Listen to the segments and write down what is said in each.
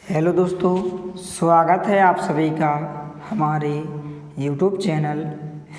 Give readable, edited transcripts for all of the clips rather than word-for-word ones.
Hello दोस्तों, स्वागत है आप सभी का हमारे YouTube channel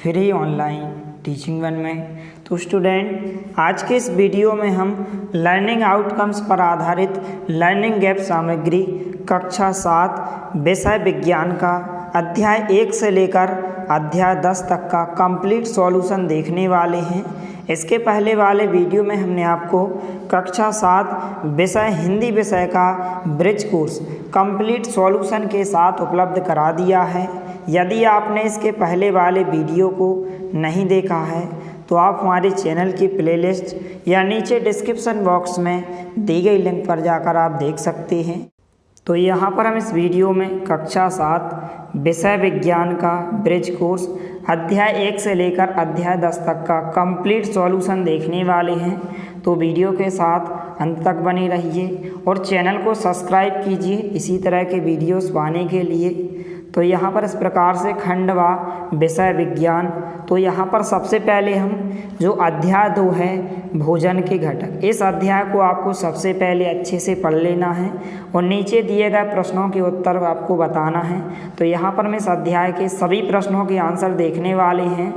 free online teaching one में। तो स्टूडेंट, आज के इस वीडियो में हम लर्निंग आउटकम्स पर आधारित लर्निंग गैप सामग्री कक्षा 7 विषय विज्ञान का अध्याय 1 से लेकर अध्याय 10 तक का कंप्लीट सॉल्यूशन देखने वाले हैं। इसके पहले वाले वीडियो में हमने आपको कक्षा 7 विषय हिंदी विषय का ब्रिज कोर्स कंप्लीट सॉल्यूशन के साथ उपलब्ध करा दिया है। यदि आपने इसके पहले वाले वीडियो को नहीं देखा है तो आप हमारे चैनल की प्लेलिस्ट या नीचे डिस्क्रिप्शन बॉक्स में दी गई लिंक पर जाकर आप देख सकते हैं। तो यहाँ पर हम इस वीडियो में कक्षा 7 विषय विज्ञान का ब्रिज कोर्स अध्याय 1 से लेकर अध्याय 10 तक का कंप्लीट सॉल्यूशन देखने वाले हैं। तो वीडियो के साथ अंत तक बने रहिए और चैनल को सब्सक्राइब कीजिए इसी तरह के वीडियोस पाने के लिए। तो यहाँ पर इस प्रकार से खंडवा विषय विज्ञान, तो यहाँ पर सबसे पहले हम जो अध्याय 2 है भोजन के घटक, इस अध्याय को आपको सबसे पहले अच्छे से पढ़ लेना है और नीचे दिए गए प्रश्नों के उत्तर आपको बताना है। तो यहाँ पर मैं इस अध्याय के सभी प्रश्नों के आंसर देखने वाले हैं।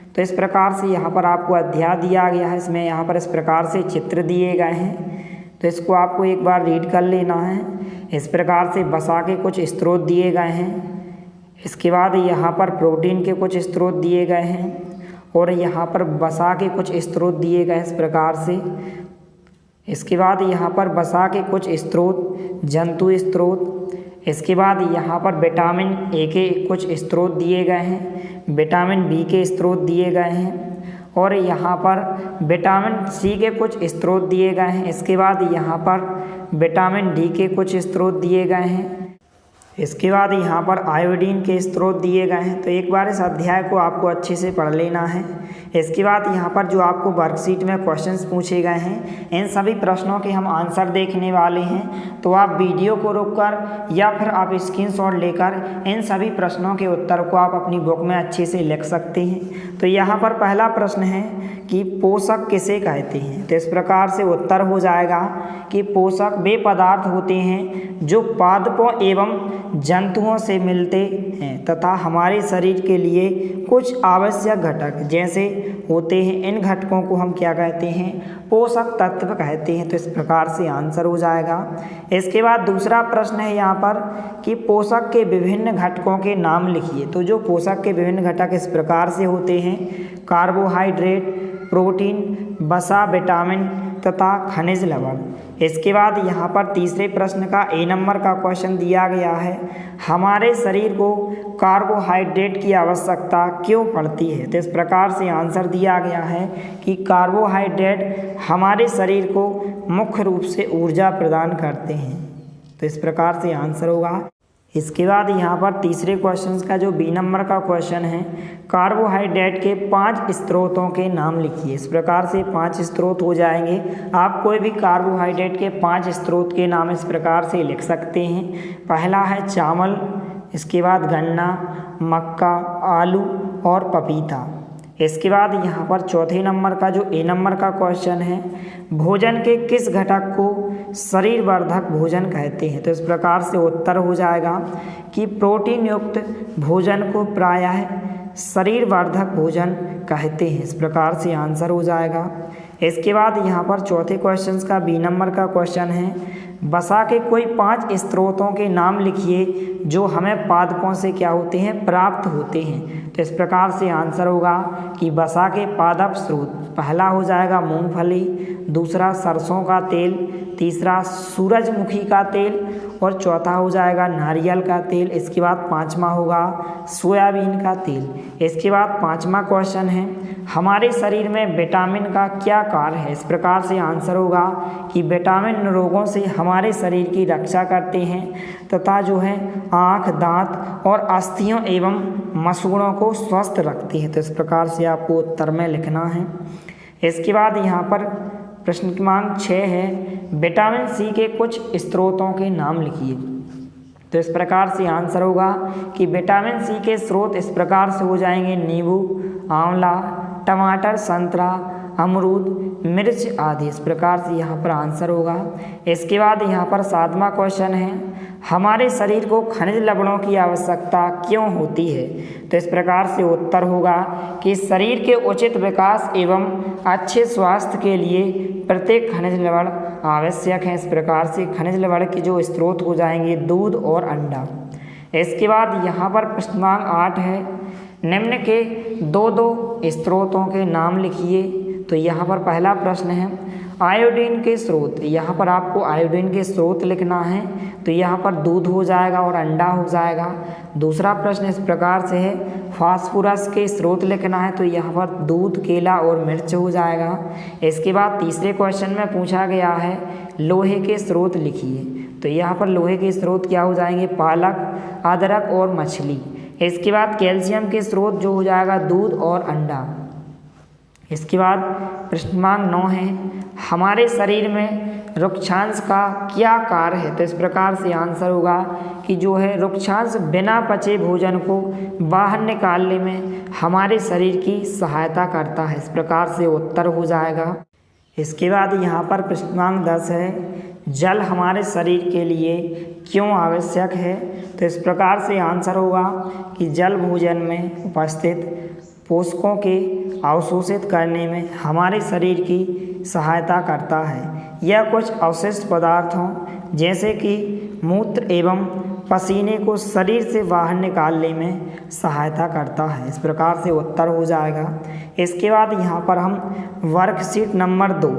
तो इस प्रकार से यहाँ पर आपको अध्याय दिया गया है, इसमें यहाँ पर इस प्रकार से चित्र दिए गए हैं। तो इसको आपको एक बार रीड कर लेना है। इस प्रकार से वसा के कुछ स्रोत दिए गए हैं, इसके बाद यहाँ पर प्रोटीन के कुछ स्रोत दिए गए हैं और यहाँ पर वसा के कुछ स्रोत दिए गए इस प्रकार से। इसके बाद यहाँ पर वसा के कुछ स्रोत, जंतु स्रोत। इसके बाद यहाँ पर विटामिन ए के कुछ स्रोत दिए गए हैं, विटामिन बी के स्रोत दिए गए हैं और यहाँ पर विटामिन सी के कुछ स्रोत दिए गए हैं। इसके बाद यहाँ पर विटामिन डी के कुछ स्रोत दिए गए हैं। इसके बाद यहाँ पर आयोडीन के स्रोत दिए गए हैं। तो एक बार इस अध्याय को आपको अच्छे से पढ़ लेना है। इसके बाद यहाँ पर जो आपको वर्कशीट में क्वेश्चंस पूछे गए हैं, इन सभी प्रश्नों के हम आंसर देखने वाले हैं। तो आप वीडियो को रोककर या फिर आप स्क्रीनशॉट लेकर इन सभी प्रश्नों के उत्तर को आप अपनी बुक में अच्छे से लिख सकते हैं। तो यहाँ पर पहला प्रश्न है कि पोषक किसे कहते हैं। तो इस प्रकार से उत्तर हो जाएगा कि पोषक वे पदार्थ होते हैं जो पादपों एवं जंतुओं से मिलते हैं तथा हमारे शरीर के लिए कुछ आवश्यक घटक जैसे होते हैं। इन घटकों को हम क्या कहते हैं? पोषक तत्व कहते हैं। तो इस प्रकार से आंसर हो जाएगा। इसके बाद दूसरा प्रश्न है यहाँ पर कि पोषक के विभिन्न घटकों के नाम लिखिए। तो जो पोषक के विभिन्न घटक इस प्रकार से होते हैं: कार्बोहाइड्रेट, प्रोटीन, वसा, विटामिन तथा खनिज लवण। इसके बाद यहाँ पर तीसरे प्रश्न का ए नंबर का क्वेश्चन दिया गया है, हमारे शरीर को कार्बोहाइड्रेट की आवश्यकता क्यों पड़ती है। तो इस प्रकार से आंसर दिया गया है कि कार्बोहाइड्रेट हमारे शरीर को मुख्य रूप से ऊर्जा प्रदान करते हैं। तो इस प्रकार से आंसर होगा। इसके बाद यहाँ पर तीसरे क्वेश्चन का जो बी नंबर का क्वेश्चन है, कार्बोहाइड्रेट के 5 स्रोतों के नाम लिखिए। इस प्रकार से 5 स्रोत हो जाएंगे। आप कोई भी कार्बोहाइड्रेट के 5 स्रोत के नाम इस प्रकार से लिख सकते हैं। पहला है चावल, इसके बाद गन्ना, मक्का, आलू और पपीता। इसके बाद यहाँ पर चौथे नंबर का जो ए नंबर का क्वेश्चन है, भोजन के किस घटक को शरीर वर्धक भोजन कहते हैं। तो इस प्रकार से उत्तर हो जाएगा कि प्रोटीन युक्त भोजन को प्रायः शरीर वर्धक भोजन कहते हैं। इस प्रकार से आंसर हो जाएगा। इसके बाद यहाँ पर चौथे क्वेश्चन का बी नंबर का क्वेश्चन है, वसा के कोई 5 स्रोतों के नाम लिखिए जो हमें पादपों से क्या होते हैं? प्राप्त होते हैं। तो इस प्रकार से आंसर होगा कि वसा के पादप स्रोत, पहला हो जाएगा मूंगफली, दूसरा सरसों का तेल, तीसरा सूरजमुखी का तेल और चौथा हो जाएगा नारियल का तेल। इसके बाद पांचवा होगा सोयाबीन का तेल। इसके बाद पांचवा क्वेश्चन है, हमारे शरीर में विटामिन का क्या कार्य है। इस प्रकार से आंसर होगा कि विटामिन रोगों से हमारे शरीर की रक्षा करते हैं तथा जो है आँख, दांत और अस्थियों एवं मसूड़ों को स्वस्थ रखते हैं। तो इस प्रकार से आपको उत्तर में लिखना है। इसके बाद यहाँ पर प्रश्न क्रमांक 6 है, विटामिन सी के कुछ स्रोतों के नाम लिखिए। तो इस प्रकार से आंसर होगा कि विटामिन सी के स्रोत इस प्रकार से हो जाएंगे: नींबू, आंवला, टमाटर, संतरा, अमरूद, मिर्च आदि। इस प्रकार से यहाँ पर आंसर होगा। इसके बाद यहाँ पर 7वां क्वेश्चन है, हमारे शरीर को खनिज लवणों की आवश्यकता क्यों होती है? तो इस प्रकार से उत्तर होगा कि शरीर के उचित विकास एवं अच्छे स्वास्थ्य के लिए प्रत्येक खनिज लवण आवश्यक है। इस प्रकार से खनिज लवण के जो स्रोत हो जाएंगे दूध और अंडा। इसके बाद यहाँ पर प्रश्नांक 8 है, निम्न के दो स्रोतों के नाम लिखिए। तो यहाँ पर पहला प्रश्न है आयोडीन के स्रोत। यहाँ पर आपको आयोडीन के स्रोत लिखना है, तो यहाँ पर दूध हो जाएगा और अंडा हो जाएगा। दूसरा प्रश्न इस प्रकार से है फास्फोरस के स्रोत लिखना है, तो यहाँ पर दूध, केला और मिर्च हो जाएगा। इसके बाद तीसरे क्वेश्चन में पूछा गया है लोहे के स्रोत लिखिए। तो यहाँ पर लोहे के स्रोत क्या हो जाएंगे? पालक, अदरक और मछली। इसके बाद कैल्शियम के स्रोत जो हो जाएगा दूध और अंडा। इसके बाद प्रश्नांक 9 है, हमारे शरीर में रुक्षांश का क्या कार्य है? तो इस प्रकार से आंसर होगा कि जो है रुक्षांश बिना पचे भोजन को बाहर निकालने में हमारे शरीर की सहायता करता है। इस प्रकार से उत्तर हो जाएगा। इसके बाद यहाँ पर प्रश्नांक 10 है, जल हमारे शरीर के लिए क्यों आवश्यक है? तो इस प्रकार से आंसर होगा कि जल भोजन में उपस्थित पोषकों के अवशोषित करने में हमारे शरीर की सहायता करता है। यह कुछ अवशिष्ट पदार्थों जैसे कि मूत्र एवं पसीने को शरीर से बाहर निकालने में सहायता करता है। इस प्रकार से उत्तर हो जाएगा। इसके बाद यहाँ पर हम वर्कशीट नंबर 2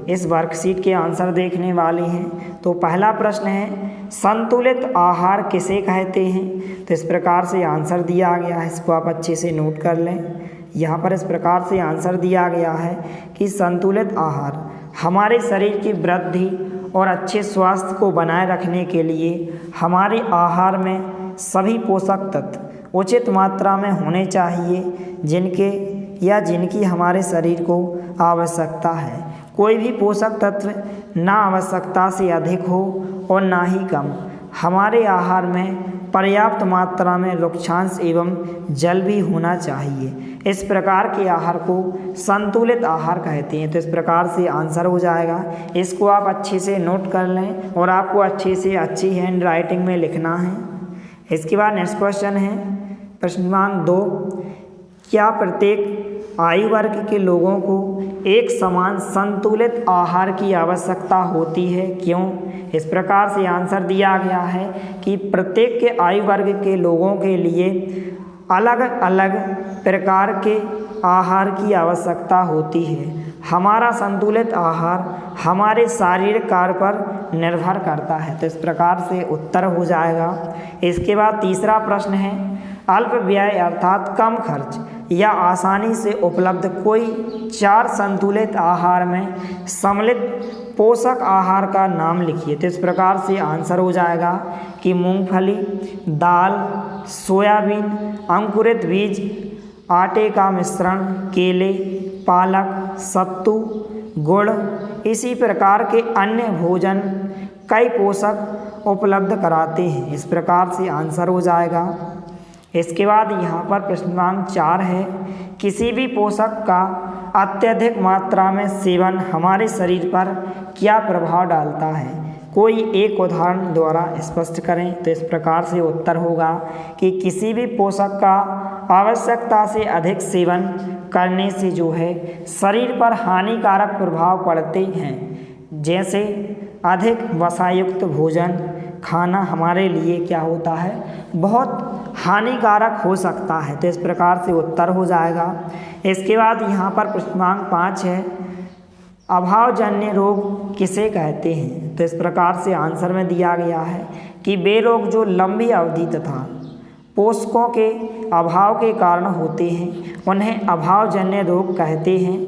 इस वर्कशीट के आंसर देखने वाले हैं। तो पहला प्रश्न है संतुलित आहार किसे कहते हैं? तो इस प्रकार से आंसर दिया गया है, इसको आप अच्छे से नोट कर लें। यहाँ पर इस प्रकार से आंसर दिया गया है कि संतुलित आहार हमारे शरीर की वृद्धि और अच्छे स्वास्थ्य को बनाए रखने के लिए हमारे आहार में सभी पोषक तत्व उचित मात्रा में होने चाहिए जिनकी हमारे शरीर को आवश्यकता है। कोई भी पोषक तत्व ना आवश्यकता से अधिक हो और ना ही कम। हमारे आहार में पर्याप्त मात्रा में रुक्षांश एवं जल भी होना चाहिए। इस प्रकार के आहार को संतुलित आहार कहते हैं। तो इस प्रकार से आंसर हो जाएगा। इसको आप अच्छे से नोट कर लें और आपको अच्छे से अच्छी हैंड राइटिंग में लिखना है। इसके बाद नेक्स्ट क्वेश्चन है प्रश्नांक 2, क्या प्रत्येक आयु वर्ग के लोगों को एक समान संतुलित आहार की आवश्यकता होती है? क्यों? इस प्रकार से आंसर दिया गया है कि प्रत्येक के आयु वर्ग के लोगों के लिए अलग अलग प्रकार के आहार की आवश्यकता होती है। हमारा संतुलित आहार हमारे शारीरिक कार्य पर निर्भर करता है। तो इस प्रकार से उत्तर हो जाएगा। इसके बाद तीसरा प्रश्न है अल्प व्यय अर्थात कम खर्च या आसानी से उपलब्ध कोई 4 संतुलित आहार में सम्मिलित पोषक आहार का नाम लिखिए। तो इस प्रकार से आंसर हो जाएगा कि मूंगफली, दाल, सोयाबीन, अंकुरित बीज, आटे का मिश्रण, केले, पालक, सत्तू, गुड़, इसी प्रकार के अन्य भोजन कई पोषक उपलब्ध कराते हैं। इस प्रकार से आंसर हो जाएगा। इसके बाद यहाँ पर प्रश्नांक 4 है किसी भी पोषक का अत्यधिक मात्रा में सेवन हमारे शरीर पर क्या प्रभाव डालता है? कोई एक उदाहरण द्वारा स्पष्ट करें। तो इस प्रकार से उत्तर होगा कि किसी भी पोषक का आवश्यकता से अधिक सेवन करने से जो है शरीर पर हानिकारक प्रभाव पड़ते हैं। जैसे अधिक वसायुक्त भोजन खाना हमारे लिए क्या होता है, बहुत हानिकारक हो सकता है। तो इस प्रकार से उत्तर हो जाएगा। इसके बाद यहाँ पर प्रश्नांक 5 है अभावजन्य रोग किसे कहते हैं? तो इस प्रकार से आंसर में दिया गया है कि वे रोग जो लंबी अवधि तथा पोषकों के अभाव के कारण होते हैं उन्हें अभावजन्य रोग कहते हैं।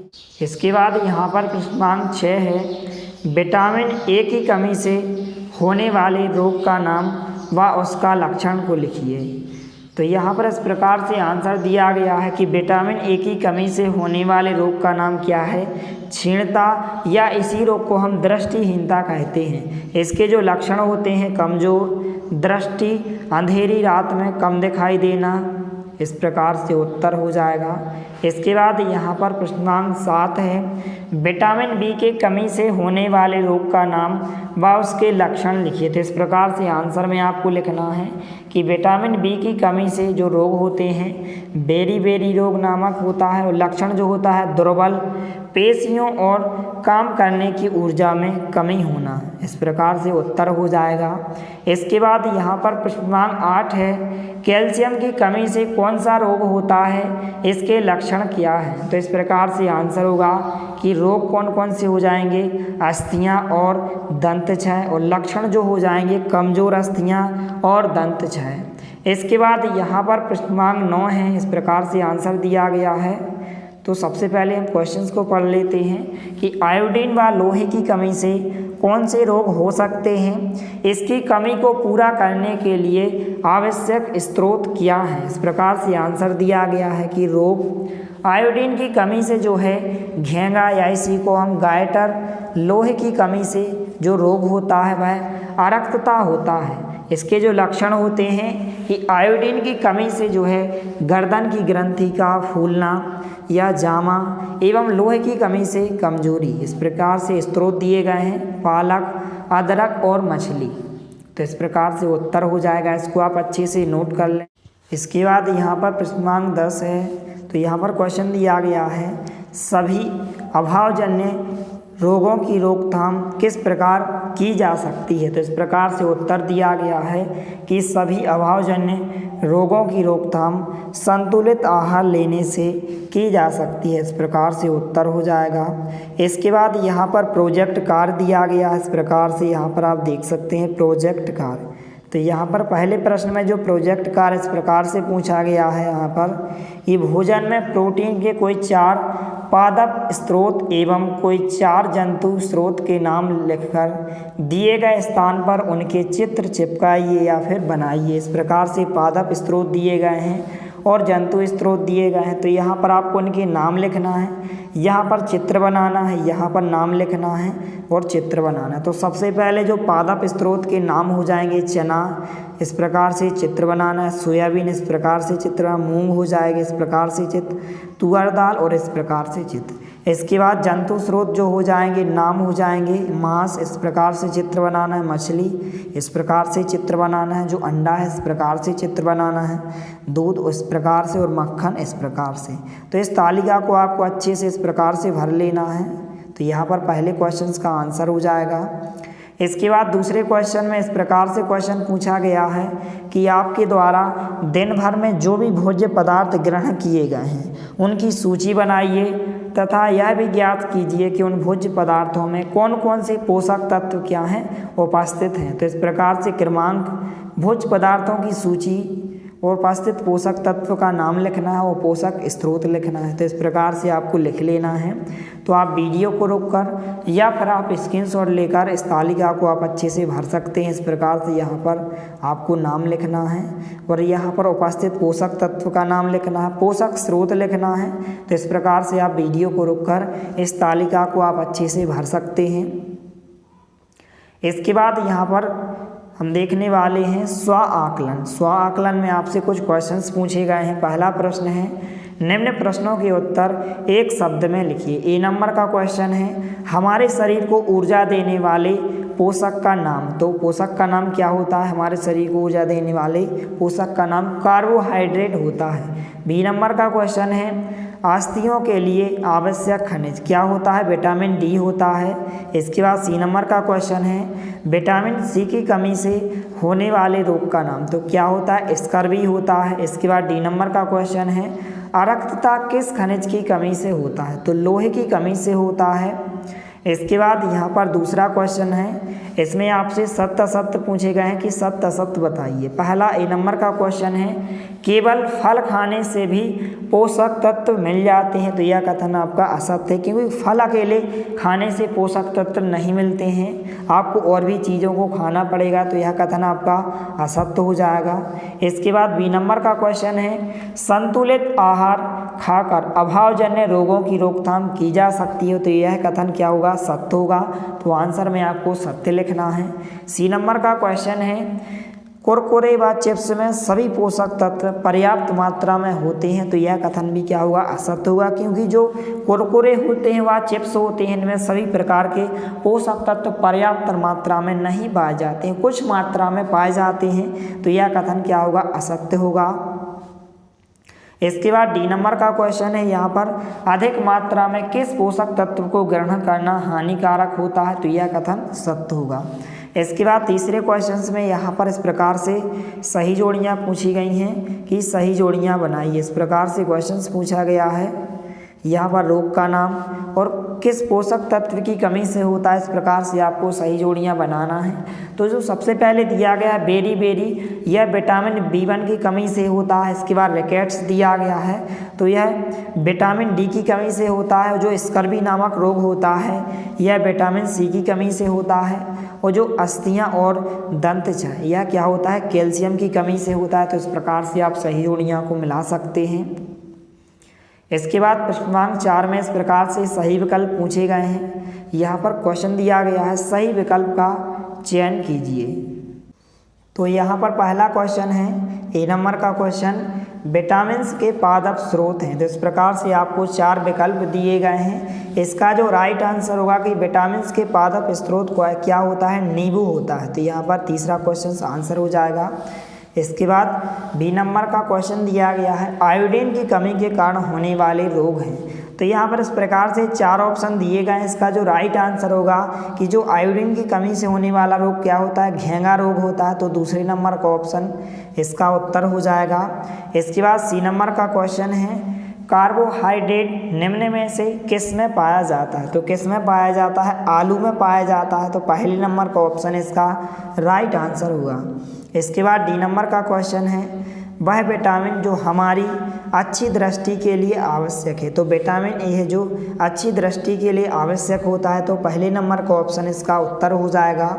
इसके बाद यहाँ पर प्रश्नांक 6 है विटामिन ए की कमी से होने वाले रोग का नाम व उसका लक्षण को लिखिए। तो यहाँ पर इस प्रकार से आंसर दिया गया है कि विटामिन ए की कमी से होने वाले रोग का नाम क्या है, क्षीणता, या इसी रोग को हम दृष्टिहीनता कहते हैं। इसके जो लक्षण होते हैं कमजोर दृष्टि, अंधेरी रात में कम दिखाई देना। इस प्रकार से उत्तर हो जाएगा। इसके बाद यहाँ पर प्रश्नांक 7 है, विटामिन बी के कमी से होने वाले रोग का नाम व उसके लक्षण लिखिए। तो इस प्रकार से आंसर में आपको लिखना है कि विटामिन बी की कमी से जो रोग होते हैं बेरी रोग नामक होता है, और लक्षण जो होता है दुर्बल पेशियों और काम करने की ऊर्जा में कमी होना। इस प्रकार से उत्तर हो जाएगा। इसके बाद यहाँ पर प्रश्नांक 8 है, कैल्शियम की कमी से कौन सा रोग होता है, इसके लक्षण क्या हैं। तो इस प्रकार से आंसर होगा कि रोग कौन कौन से हो जाएंगे, अस्थियाँ और दंत क्षय, और लक्षण जो हो जाएंगे कमजोर अस्थियाँ और दंत क्षय। इसके बाद यहाँ पर प्रश्नांक 9 है, इस प्रकार से आंसर दिया गया है। तो सबसे पहले हम क्वेश्चंस को पढ़ लेते हैं कि आयोडीन व लोहे की कमी से कौन से रोग हो सकते हैं, इसकी कमी को पूरा करने के लिए आवश्यक स्रोत क्या है। इस प्रकार से आंसर दिया गया है कि रोग आयोडीन की कमी से जो है घेंगा या इसी को हम गायटर, लोहे की कमी से जो रोग होता है वह अरक्तता होता है। इसके जो लक्षण होते हैं कि आयोडीन की कमी से जो है गर्दन की ग्रंथि का फूलना या जामा, एवं लोहे की कमी से कमजोरी। इस प्रकार से स्रोत दिए गए हैं पालक, अदरक और मछली। तो इस प्रकार से उत्तर हो जाएगा, इसको आप अच्छे से नोट कर लें। इसके बाद यहाँ पर प्रश्नांक 10 है, तो यहाँ पर क्वेश्चन दिया गया है, सभी अभावजन्य रोगों की रोकथाम किस प्रकार की जा सकती है। तो इस प्रकार से उत्तर दिया गया है कि सभी अभावजन्य रोगों की रोकथाम संतुलित आहार लेने से की जा सकती है। इस प्रकार से उत्तर हो जाएगा। इसके बाद यहाँ पर प्रोजेक्ट कार्य दिया गया है, इस प्रकार से यहाँ पर आप देख सकते हैं प्रोजेक्ट कार्य। तो यहाँ पर पहले प्रश्न में जो प्रोजेक्ट कार्य इस प्रकार से पूछा गया है, यहाँ पर ये भोजन में प्रोटीन के कोई 4 पादप स्रोत एवं कोई 4 जंतु स्रोत के नाम लिखकर दिए गए स्थान पर उनके चित्र चिपकाइए या फिर बनाइए। इस प्रकार से पादप स्रोत दिए गए हैं और जंतु स्रोत दिए गए हैं, तो यहाँ पर आपको उनके नाम लिखना है, यहाँ पर चित्र बनाना है, यहाँ पर नाम लिखना है और चित्र बनाना है। तो सबसे पहले जो पादप स्रोत के नाम हो जाएंगे चना, इस प्रकार से चित्र बनाना है, सोयाबीन इस प्रकार से चित्र, मूंग हो जाएगा इस प्रकार से चित्र, तुअर दाल और इस प्रकार से चित्र। इसके बाद जंतु स्रोत जो हो जाएंगे नाम हो जाएंगे मांस, इस प्रकार से चित्र बनाना है, मछली इस प्रकार से चित्र बनाना है, जो अंडा है इस प्रकार से चित्र बनाना है, दूध इस प्रकार से और मक्खन इस प्रकार से। तो इस तालिका को आपको अच्छे से इस प्रकार से भर लेना है। तो यहाँ पर पहले क्वेश्चन का आंसर हो जाएगा। इसके बाद दूसरे क्वेश्चन में इस प्रकार से क्वेश्चन पूछा गया है कि आपके द्वारा दिन भर में जो भी भोज्य पदार्थ ग्रहण किए गए हैं उनकी सूची बनाइए तथा यह भी ज्ञात कीजिए कि उन भोज्य पदार्थों में कौन कौन से पोषक तत्व क्या हैं उपस्थित हैं। तो इस प्रकार से क्रमांक भोज्य पदार्थों की सूची और उपस्थित पोषक तत्व का नाम लिखना है और पोषक स्रोत लिखना है। तो इस प्रकार से आपको लिख लेना है। तो आप वीडियो को रोककर या फिर आप स्क्रीनशॉट लेकर इस तालिका को आप अच्छे से भर सकते हैं। इस प्रकार से यहाँ पर आपको नाम लिखना है और यहाँ पर उपस्थित पोषक तत्व का नाम लिखना है, पोषक स्रोत लिखना है। तो इस प्रकार से आप वीडियो को रोककर इस तालिका को आप अच्छे से भर सकते हैं। इसके बाद यहाँ पर हम देखने वाले हैं स्व आकलन। स्व आकलन में आपसे कुछ क्वेश्चंस पूछे गए हैं। पहला प्रश्न है, निम्न प्रश्नों के उत्तर एक शब्द में लिखिए। ए नंबर का क्वेश्चन है, हमारे शरीर को ऊर्जा देने वाले पोषक का नाम। तो पोषक का नाम क्या होता है? हमारे शरीर को ऊर्जा देने वाले पोषक का नाम कार्बोहाइड्रेट होता है। बी नंबर का क्वेश्चन है, अस्थियों के लिए आवश्यक खनिज क्या होता है? विटामिन डी होता है। इसके बाद सी नंबर का क्वेश्चन है, विटामिन सी की कमी से होने वाले रोग का नाम। तो क्या होता है? स्कर्वी होता है। इसके बाद डी नंबर का क्वेश्चन है, अरक्तता किस खनिज की कमी से होता है? तो लोहे की कमी से होता है। इसके बाद यहाँ पर दूसरा क्वेश्चन है, इसमें आपसे सत्य असत्य पूछे गए हैं कि सत्य असत्य बताइए। पहला ए नंबर का क्वेश्चन है, केवल फल खाने से भी पोषक तत्व मिल जाते हैं। तो यह कथन आपका असत्य है, क्योंकि फल अकेले खाने से पोषक तत्व नहीं मिलते हैं, आपको और भी चीज़ों को खाना पड़ेगा। तो यह कथन आपका असत्य हो जाएगा। इसके बाद बी नंबर का क्वेश्चन है, संतुलित आहार खाकर अभावजन्य रोगों की रोकथाम की जा सकती है। तो यह कथन क्या होगा? सत्य होगा। तो आंसर में आपको सत्य लिखना है। सी नंबर का क्वेश्चन है, कुरकुरे व चिप्स में सभी पोषक तत्व पर्याप्त मात्रा में होते हैं, तो यह कथन भी क्या होगा, असत्य होगा, क्योंकि जो कुरकुरे होते हैं व चिप्स होते हैं इनमें सभी प्रकार के पोषक तत्व पर्याप्त मात्रा में नहीं पाए जाते हैं, कुछ मात्रा में पाए जाते हैं, तो यह कथन क्या होगा, असत्य होगा। इसके बाद डी नंबर का क्वेश्चन है यहाँ पर, अधिक मात्रा में किस पोषक तत्व को ग्रहण करना हानिकारक होता है, तो यह कथन सत्य होगा। इसके बाद तीसरे क्वेश्चन में यहाँ पर इस प्रकार से सही जोड़ियाँ पूछी गई हैं कि सही जोड़ियाँ बनाइए। इस प्रकार से क्वेश्चन पूछा गया है, यहाँ पर रोग का नाम और किस पोषक तत्व की कमी से होता है, इस प्रकार से आपको सही जोड़ियाँ बनाना है। तो जो सबसे पहले दिया गया है बेरी बेरी, यह विटामिन B1 की कमी से होता है। इसके बाद रिकेट्स दिया गया है, तो यह विटामिन D की कमी से होता है। जो स्कर्वी नामक रोग होता है यह विटामिन C की कमी से होता है। और जो अस्थियाँ और दंत है यह क्या होता है, कैल्शियम की कमी से होता है। तो इस प्रकार से आप सही जोड़ियाँ को मिला सकते हैं। इसके बाद प्रश्नांक 4 में इस प्रकार से सही विकल्प पूछे गए हैं। यहाँ पर क्वेश्चन दिया गया है, सही विकल्प का चयन कीजिए। तो यहाँ पर पहला क्वेश्चन है, ए नंबर का क्वेश्चन, विटामिन के पादप स्रोत हैं। तो इस प्रकार से आपको 4 विकल्प दिए गए हैं। इसका जो राइट आंसर होगा कि विटामिन के पादप स्रोत क्या होता है, नींबू होता है। तो यहाँ पर तीसरा क्वेश्चन आंसर हो जाएगा। इसके बाद बी नंबर का क्वेश्चन दिया गया है, आयोडीन की कमी के कारण होने वाले रोग हैं। तो यहाँ पर इस प्रकार से 4 ऑप्शन दिए गए हैं। इसका जो राइट आंसर होगा कि जो आयोडीन की कमी से होने वाला रोग क्या होता है, घेंगा रोग होता है। तो दूसरे नंबर का ऑप्शन इसका उत्तर हो जाएगा। इसके बाद सी नंबर का क्वेश्चन है, कार्बोहाइड्रेट निम्न में से किस में पाया जाता है। तो किस में पाया जाता है, आलू में पाया जाता है। तो पहले नंबर का ऑप्शन इसका राइट आंसर होगा। इसके बाद डी नंबर का क्वेश्चन है, वह विटामिन जो हमारी अच्छी दृष्टि के लिए आवश्यक है। तो विटामिन ए है जो अच्छी दृष्टि के लिए आवश्यक होता है। तो पहले नंबर का ऑप्शन इसका उत्तर हो जाएगा।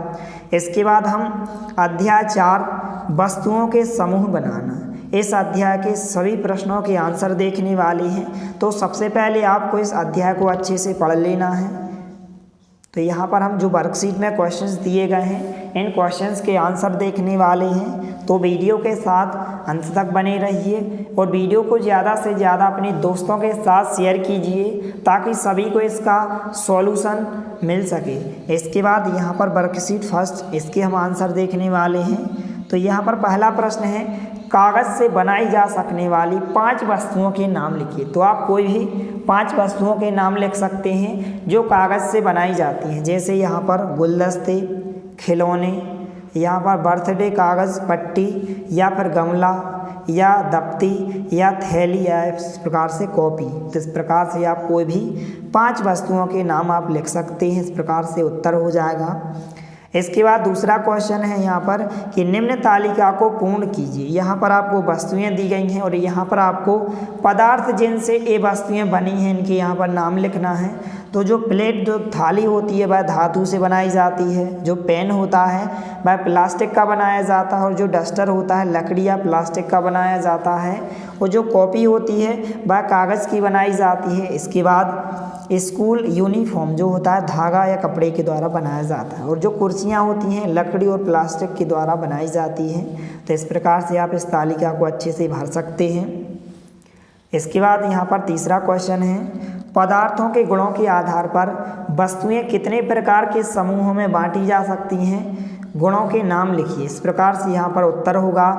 इसके बाद हम अध्याय 4 वस्तुओं के समूह बनाना, इस अध्याय के सभी प्रश्नों के आंसर देखने वाले हैं। तो सबसे पहले आपको इस अध्याय को अच्छे से पढ़ लेना है। तो यहाँ पर हम जो वर्कशीट में क्वेश्चंस दिए गए हैं इन क्वेश्चंस के आंसर देखने वाले हैं। तो वीडियो के साथ अंत तक बने रहिए और वीडियो को ज़्यादा से ज़्यादा अपने दोस्तों के साथ शेयर कीजिए ताकि सभी को इसका सॉल्यूशन मिल सके। इसके बाद यहाँ पर वर्कशीट फर्स्ट, इसके हम आंसर देखने वाले हैं। तो यहाँ पर पहला प्रश्न है, कागज़ से बनाई जा सकने वाली 5 वस्तुओं के नाम लिखिए। तो आप कोई भी 5 वस्तुओं के नाम लिख सकते हैं जो कागज़ से बनाई जाती हैं। जैसे यहाँ पर गुलदस्ते, खिलौने, यहाँ पर बर्थडे कागज़ पट्टी, या फिर गमला, या दफ्ती, या थैली, या इस प्रकार से कॉपी। तो इस प्रकार से आप कोई भी 5 वस्तुओं के नाम आप लिख सकते हैं। इस प्रकार से उत्तर हो जाएगा। इसके बाद दूसरा क्वेश्चन है यहाँ पर कि निम्न तालिका को पूर्ण कीजिए। यहाँ पर आपको वस्तुएं दी गई हैं और यहाँ पर आपको पदार्थ जिनसे ये वस्तुएं बनी हैं इनके यहाँ पर नाम लिखना है। तो जो प्लेट, जो थाली होती है वह धातु से बनाई जाती है। जो पेन होता है वह प्लास्टिक का बनाया जाता है और जो डस्टर होता है लकड़ी या प्लास्टिक का बनाया जाता है। और जो कॉपी होती है वह कागज़ की बनाई जाती है। इसके बाद स्कूल यूनिफॉर्म जो होता है धागा या कपड़े के द्वारा बनाया जाता है। और जो कुर्सियाँ होती हैं लकड़ी और प्लास्टिक के द्वारा बनाई जाती हैं। तो इस प्रकार से आप इस तालिका को अच्छे से भर सकते हैं। इसके बाद यहाँ पर तीसरा क्वेश्चन है, पदार्थों के गुणों के आधार पर वस्तुएं कितने प्रकार के समूहों में बांटी जा सकती हैं, गुणों के नाम लिखिए। इस प्रकार से यहाँ पर उत्तर होगा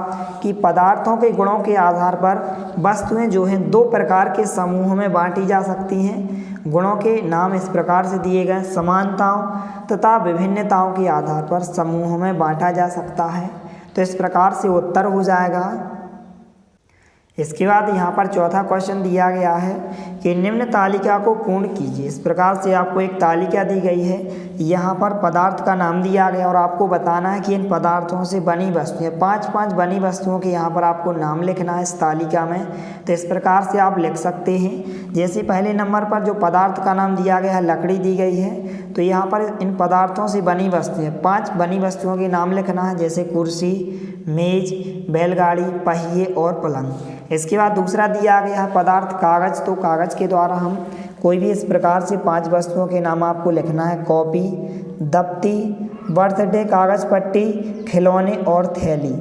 कि पदार्थों के गुणों के आधार पर वस्तुएं जो हैं 2 प्रकार के समूहों में बांटी जा सकती हैं। गुणों के नाम इस प्रकार से दिए गए, समानताओं तथा विभिन्नताओं के आधार पर समूहों में बांटा जा सकता है। तो इस प्रकार से उत्तर हो जाएगा। इसके बाद यहाँ पर चौथा क्वेश्चन दिया गया है कि निम्न तालिका को पूर्ण कीजिए। इस प्रकार से आपको एक तालिका दी गई है, यहाँ पर पदार्थ का नाम दिया गया और आपको बताना है कि इन पदार्थों से बनी वस्तुएं 5 बनी वस्तुओं के यहाँ पर आपको नाम लिखना है इस तालिका में। तो इस प्रकार से आप लिख सकते हैं। जैसे पहले नंबर पर जो पदार्थ का नाम दिया गया है लकड़ी दी गई है, तो यहाँ पर इन पदार्थों से बनी वस्तुएं 5 बनी वस्तुओं के नाम लिखना है। जैसे कुर्सी, मेज, बैलगाड़ी, पहिए और पलंग। इसके बाद दूसरा दिया गया है पदार्थ कागज़। तो कागज़ के द्वारा हम कोई भी इस प्रकार से 5 वस्तुओं के नाम आपको लिखना है, कॉपी, दफ्ती, बर्थडे कागज़ पट्टी, खिलौने और थैली।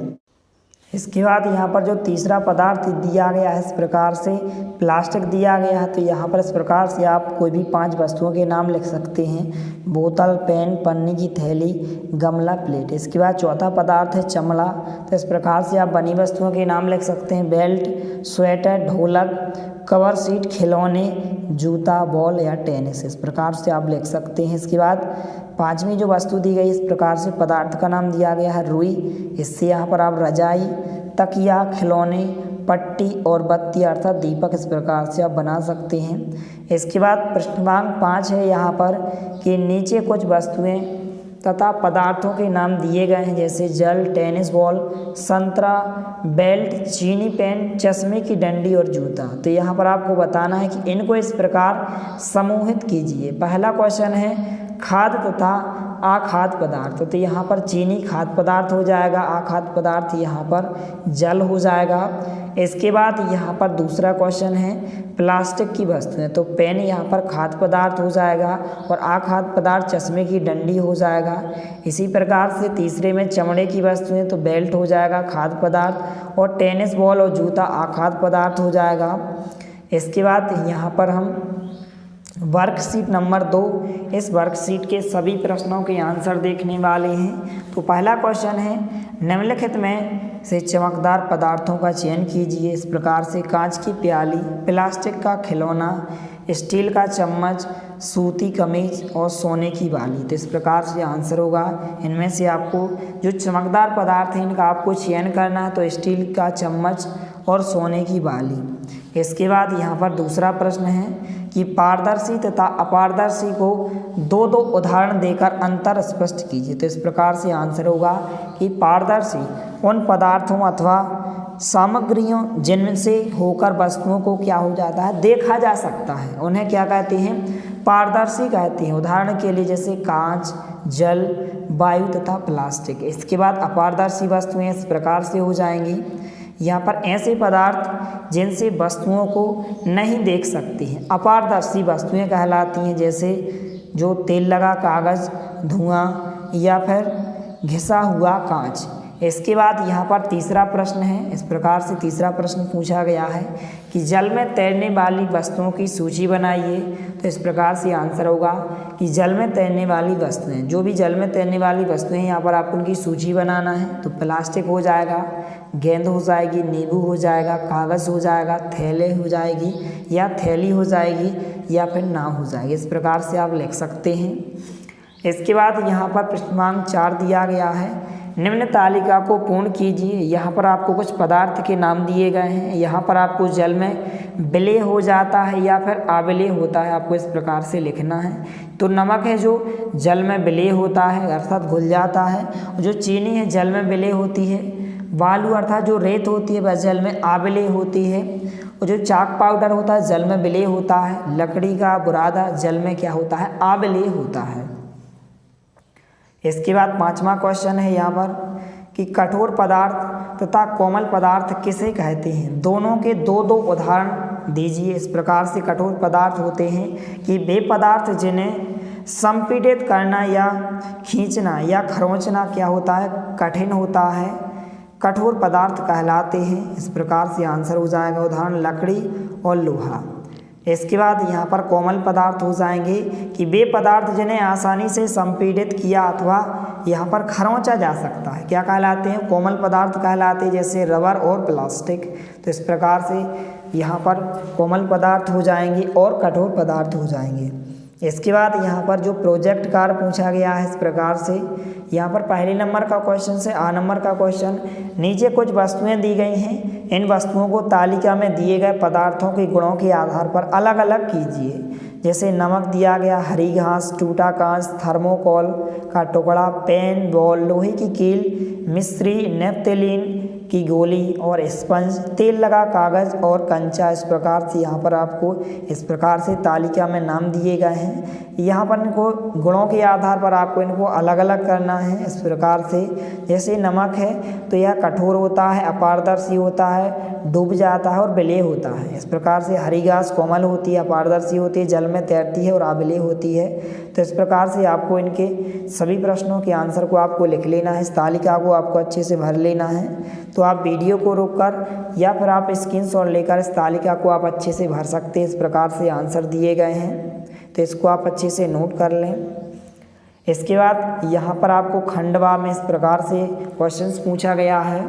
इसके बाद यहाँ पर जो तीसरा पदार्थ दिया गया है इस प्रकार से प्लास्टिक दिया गया है। तो यहाँ पर इस प्रकार से आप कोई भी 5 वस्तुओं के नाम लिख सकते हैं। बोतल, पेन, पन्नी की थैली, गमला, प्लेट। इसके बाद चौथा पदार्थ है चमड़ा। तो इस प्रकार से आप बनी वस्तुओं के नाम लिख सकते हैं। बेल्ट, स्वेटर, ढोलक, कवर सीट, खिलौने, जूता, बॉल या टेनिस। इस प्रकार से आप लिख सकते हैं। इसके बाद 5वीं जो वस्तु दी गई इस प्रकार से पदार्थ का नाम दिया गया है रुई। इससे यहाँ पर आप रजाई, तकिया, खिलौने, पट्टी और बत्ती अर्थात दीपक इस प्रकार से आप बना सकते हैं। इसके बाद प्रश्नांक 5 है यहाँ पर कि नीचे कुछ वस्तुएं तथा पदार्थों के नाम दिए गए हैं जैसे जल, टेनिस बॉल, संतरा, बेल्ट, चीनी पेन, चश्मे की डंडी और जूता। तो यहाँ पर आपको बताना है कि इनको इस प्रकार समूहित कीजिए। पहला क्वेश्चन है खाद्य तथा अखाद्य पदार्थ। तो यहाँ पर चीनी खाद्य पदार्थ हो जाएगा, अखाद्य पदार्थ यहाँ पर जल हो जाएगा। इसके बाद यहाँ पर दूसरा क्वेश्चन है प्लास्टिक की वस्तुएं। तो पेन यहाँ पर खाद्य पदार्थ हो जाएगा और अखाद्य पदार्थ चश्मे की डंडी हो जाएगा। इसी प्रकार से तीसरे में चमड़े की वस्तुएं तो बेल्ट हो जाएगा खाद्य पदार्थ और टेनिस बॉल और जूता अखाद्य पदार्थ हो जाएगा। इसके बाद यहाँ पर हम वर्कशीट नंबर 2 इस वर्कशीट के सभी प्रश्नों के आंसर देखने वाले हैं। तो पहला क्वेश्चन है निम्नलिखित में से चमकदार पदार्थों का चयन कीजिए। इस प्रकार से कांच की प्याली, प्लास्टिक का खिलौना, स्टील का चम्मच, सूती कमीज और सोने की बाली। तो इस प्रकार से आंसर होगा। इनमें से आपको जो चमकदार पदार्थ है इनका आपको चयन करना है। तो स्टील का चम्मच और सोने की बाली। इसके बाद यहाँ पर दूसरा प्रश्न है कि पारदर्शी तथा अपारदर्शी को 2-2 उदाहरण देकर अंतर स्पष्ट कीजिए। तो इस प्रकार से आंसर होगा कि पारदर्शी उन पदार्थों अथवा सामग्रियों जिनसे होकर वस्तुओं को क्या हो जाता है देखा जा सकता है, उन्हें क्या कहते हैं पारदर्शी कहते हैं। उदाहरण के लिए जैसे कांच, जल, वायु तथा प्लास्टिक। इसके बाद अपारदर्शी वस्तुएं इस प्रकार से हो जाएंगी। यहाँ पर ऐसे पदार्थ जिनसे वस्तुओं को नहीं देख सकती हैं अपारदर्शी वस्तुएं कहलाती हैं, जैसे जो तेल लगा कागज़, धुआं या फिर घिसा हुआ कांच। इसके बाद यहाँ पर तीसरा प्रश्न है। इस प्रकार से तीसरा प्रश्न पूछा गया है कि जल में तैरने वाली वस्तुओं की सूची बनाइए। तो इस प्रकार से आंसर होगा कि जल में तैरने वाली वस्तुएं, जो भी जल में तैरने वाली वस्तुएं यहाँ पर आपको उनकी सूची बनाना है। तो प्लास्टिक हो जाएगा, गेंद हो जाएगी, नींबू हो जाएगा, कागज़ हो जाएगा, थैले हो जाएगी या थैली हो जाएगी या फिर नाव हो जाएगी। इस प्रकार से आप लिख सकते हैं। इसके बाद यहाँ पर प्रश्नांक 4 दिया गया है। निम्न तालिका को पूर्ण कीजिए। यहाँ पर आपको कुछ पदार्थ के नाम दिए गए हैं। यहाँ पर आपको जल में विलय हो जाता है या फिर अविलय होता है, आपको इस प्रकार से लिखना है। तो नमक है जो जल में विलय होता है अर्थात घुल जाता है। जो चीनी है जल में विलय होती है। बालू अर्थात जो रेत होती है वह जल में अविलय होती है। और जो चाक पाउडर होता है जल में विलय होता है। लकड़ी का बुरादा जल में क्या होता है अविलय होता है। इसके बाद 5वां क्वेश्चन है यहाँ पर कि कठोर पदार्थ तथा कोमल पदार्थ किसे कहते हैं। दोनों के 2-2 उदाहरण दीजिए। इस प्रकार से कठोर पदार्थ होते हैं कि वे पदार्थ जिन्हें संपीड़ित करना या खींचना या खरोंचना क्या होता है कठिन होता है, कठोर पदार्थ कहलाते हैं। इस प्रकार से आंसर हो जाएगा उदाहरण लकड़ी और लोहा। इसके बाद यहाँ पर कोमल पदार्थ हो जाएंगे कि वे पदार्थ जिन्हें आसानी से संपीड़ित किया अथवा यहाँ पर खरोंचा जा सकता है क्या कहलाते हैं कोमल पदार्थ कहलाते हैं, जैसे रबर और प्लास्टिक। तो इस प्रकार से यहाँ पर कोमल पदार्थ हो जाएंगे और कठोर पदार्थ हो जाएंगे। इसके बाद यहाँ पर जो प्रोजेक्ट कार्य पूछा गया है इस प्रकार से, यहाँ पर पहले नंबर का क्वेश्चन से आ नंबर का क्वेश्चन, नीचे कुछ वस्तुएं दी गई हैं, इन वस्तुओं को तालिका में दिए गए पदार्थों के गुणों के आधार पर अलग अलग कीजिए। जैसे नमक दिया गया, हरी घास, टूटा कांच, थर्मोकोल का टुकड़ा, पेन, बॉल, लोहे की कील, मिश्री, नेफ्थलीन की गोली और स्पंज, तेल लगा कागज़ और कंचा। इस प्रकार से यहाँ पर आपको इस प्रकार से तालिका में नाम दिए गए हैं। यहाँ पर इनको गुणों के आधार पर आपको इनको अलग अलग करना है इस प्रकार से। जैसे नमक है तो यह कठोर होता है, अपारदर्शी होता है, डूब जाता है और विलेय होता है। इस प्रकार से हरी घास कोमल होती है, अपारदर्शी होती है, जल में तैरती है और अविलेय होती है। तो इस प्रकार से आपको इनके सभी प्रश्नों के आंसर को आपको लिख लेना है, इस तालिका को आपको अच्छे से भर लेना है। तो आप वीडियो को रोककर या फिर आप स्क्रीनशॉट लेकर इस तालिका को आप अच्छे से भर सकते हैं। इस प्रकार से आंसर दिए गए हैं, तो इसको आप अच्छे से नोट कर लें। इसके बाद यहाँ पर आपको खंडवा में इस प्रकार से क्वेश्चंस पूछा गया है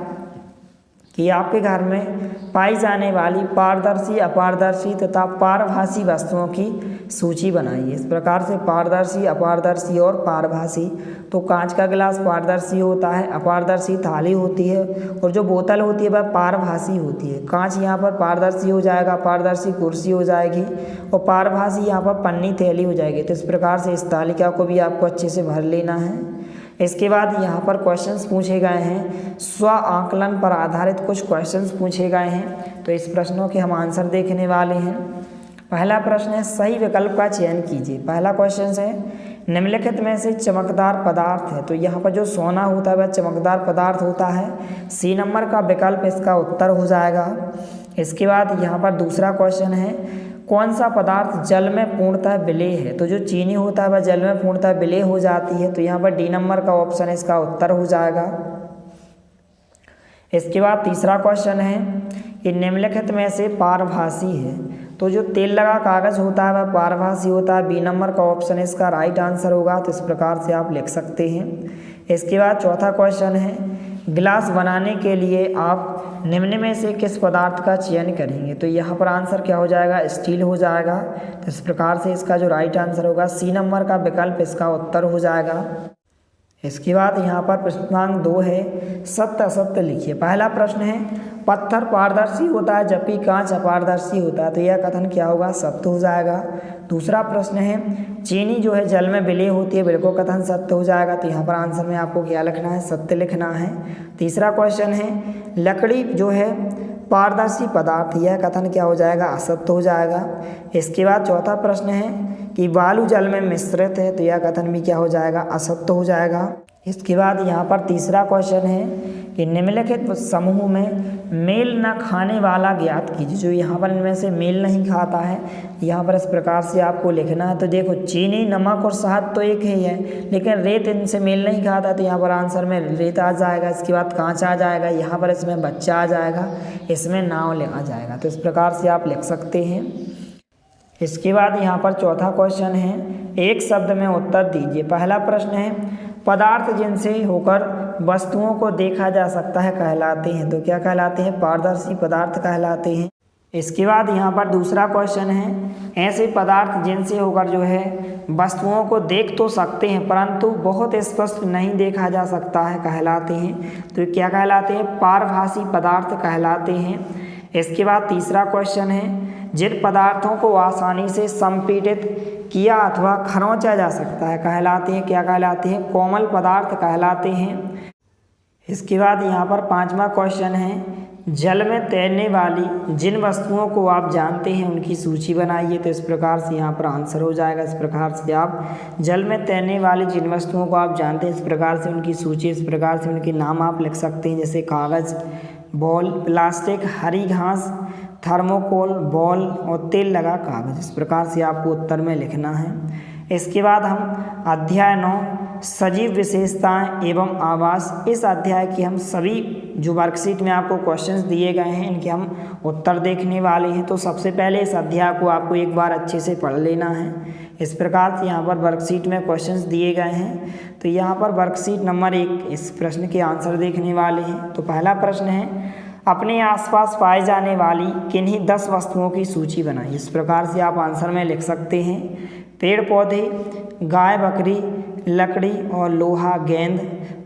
कि आपके घर में पाई जाने वाली पारदर्शी, अपारदर्शी तथा पारभासी वस्तुओं की सूची बनाइए। इस प्रकार से पारदर्शी, अपारदर्शी और पारभासी। तो कांच का गिलास पारदर्शी होता है, अपारदर्शी थाली होती है और जो बोतल होती है वह पारभासी होती है। कांच यहाँ पर पारदर्शी हो जाएगा, पारदर्शी कुर्सी हो जाएगी और पारभासी यहाँ पर पन्नी थैली हो जाएगी। तो इस प्रकार से इस तालिका को भी आपको अच्छे से भर लेना है। इसके बाद यहाँ पर क्वेश्चंस पूछे गए हैं, स्व आकलन पर आधारित कुछ क्वेश्चंस पूछे गए हैं। तो इस प्रश्नों के हम आंसर देखने वाले हैं। पहला प्रश्न है, सही विकल्प का चयन कीजिए। पहला क्वेश्चन है, निम्नलिखित में से चमकदार पदार्थ है। तो यहाँ पर जो सोना होता है वह चमकदार पदार्थ होता है। सी नंबर का विकल्प इसका उत्तर हो जाएगा। इसके बाद यहाँ पर दूसरा क्वेश्चन है, कौन सा पदार्थ जल में पूर्णतः विलेय है। तो जो चीनी होता है वह जल में पूर्णतः विलेय हो जाती है। तो यहाँ पर डी नंबर का ऑप्शन इसका उत्तर हो जाएगा। इसके बाद तीसरा क्वेश्चन है कि निम्नलिखित में से पारभासी है। तो जो तेल लगा कागज होता है वह पारभासी होता है। बी नंबर का ऑप्शन इसका राइट आंसर होगा। तो इस प्रकार से आप लिख सकते हैं। इसके बाद चौथा क्वेश्चन है, गिलास बनाने के लिए आप निम्न में से किस पदार्थ का चयन करेंगे। तो यहाँ पर आंसर क्या हो जाएगा, स्टील हो जाएगा। तो इस प्रकार से इसका जो राइट आंसर होगा सी नंबर का विकल्प इसका उत्तर हो जाएगा। इसके बाद यहाँ पर प्रश्नांक 2 है, सत्य असत्य लिखिए। पहला प्रश्न है, पत्थर पारदर्शी होता है जबकि कांच अपारदर्शी होता है। तो यह कथन क्या होगा, सत्य हो जाएगा। दूसरा प्रश्न है, चीनी जो है जल में विलेय होती है, बिल्कुल कथन सत्य हो जाएगा। तो यहाँ पर आंसर में आपको क्या लिखना है, सत्य लिखना है। तीसरा क्वेश्चन है, लकड़ी जो है पारदर्शी पदार्थ, यह कथन क्या हो जाएगा, असत्य हो जाएगा। इसके बाद चौथा प्रश्न है कि बालू जल में मिश्रित है। तो यह कथन भी क्या हो जाएगा, असत्य हो जाएगा। इसके बाद यहाँ पर तीसरा क्वेश्चन है कि निम्नलिखित समूह में मेल न खाने वाला ज्ञात कीजिए। जो यहाँ पर इनमें से मेल नहीं खाता है, यहाँ पर इस प्रकार से आपको लिखना है। तो देखो, चीनी, नमक और शहद तो एक ही है, लेकिन रेत इनसे मेल नहीं खाता। तो यहाँ पर आंसर में रेत आ जाएगा। इसके बाद कांच आ जाएगा, यहाँ पर इसमें बच्चा आ जाएगा, इसमें नाव आ जाएगा। तो इस प्रकार से आप लिख सकते हैं। इसके बाद यहाँ पर चौथा क्वेश्चन है, एक शब्द में उत्तर दीजिए। पहला प्रश्न है, पदार्थ जिनसे होकर वस्तुओं को देखा जा सकता है कहलाते हैं। तो क्या कहलाते हैं, पारदर्शी पदार्थ कहलाते हैं। इसके बाद यहाँ पर दूसरा क्वेश्चन है, ऐसे पदार्थ जिनसे होकर जो है वस्तुओं को देख तो सकते हैं परंतु बहुत स्पष्ट नहीं देखा जा सकता है कहलाते हैं। तो क्या कहलाते हैं, पारभासी पदार्थ कहलाते हैं। इसके बाद तीसरा क्वेश्चन है, जिन पदार्थों को आसानी से संपीड़ित किया अथवा खरोंचा जा सकता है कहलाते हैं, क्या कहलाते हैं, कोमल पदार्थ कहलाते हैं। इसके बाद यहाँ पर पांचवा क्वेश्चन है, जल में तैरने वाली जिन वस्तुओं को आप जानते हैं उनकी सूची बनाइए। तो इस प्रकार से यहाँ पर आंसर हो जाएगा। इस प्रकार से आप जल में तैरने वाली जिन वस्तुओं को आप जानते हैं इस प्रकार से उनकी सूची, इस प्रकार से उनके नाम आप लिख सकते हैं। जैसे कागज़, बॉल, प्लास्टिक, हरी घास, थर्मोकोल, बॉल और तेल लगा कागज। इस प्रकार से आपको उत्तर में लिखना है। इसके बाद हम अध्याय 9 सजीव विशेषताएं एवं आवास, इस अध्याय की हम सभी जो वर्कशीट में आपको क्वेश्चंस दिए गए हैं इनके हम उत्तर देखने वाले हैं। तो सबसे पहले इस अध्याय को आपको एक बार अच्छे से पढ़ लेना है। इस प्रकार से यहाँ पर वर्कशीट में क्वेश्चंस दिए गए हैं। तो यहाँ पर वर्कशीट नंबर 1 इस प्रश्न के आंसर देखने वाले हैं। तो पहला प्रश्न है, अपने आसपास पाए जाने वाली किन्हीं 10 वस्तुओं की सूची बनाइए। इस प्रकार से आप आंसर में लिख सकते हैं, पेड़ पौधे, गाय बकरी, लकड़ी और लोहा, गेंद,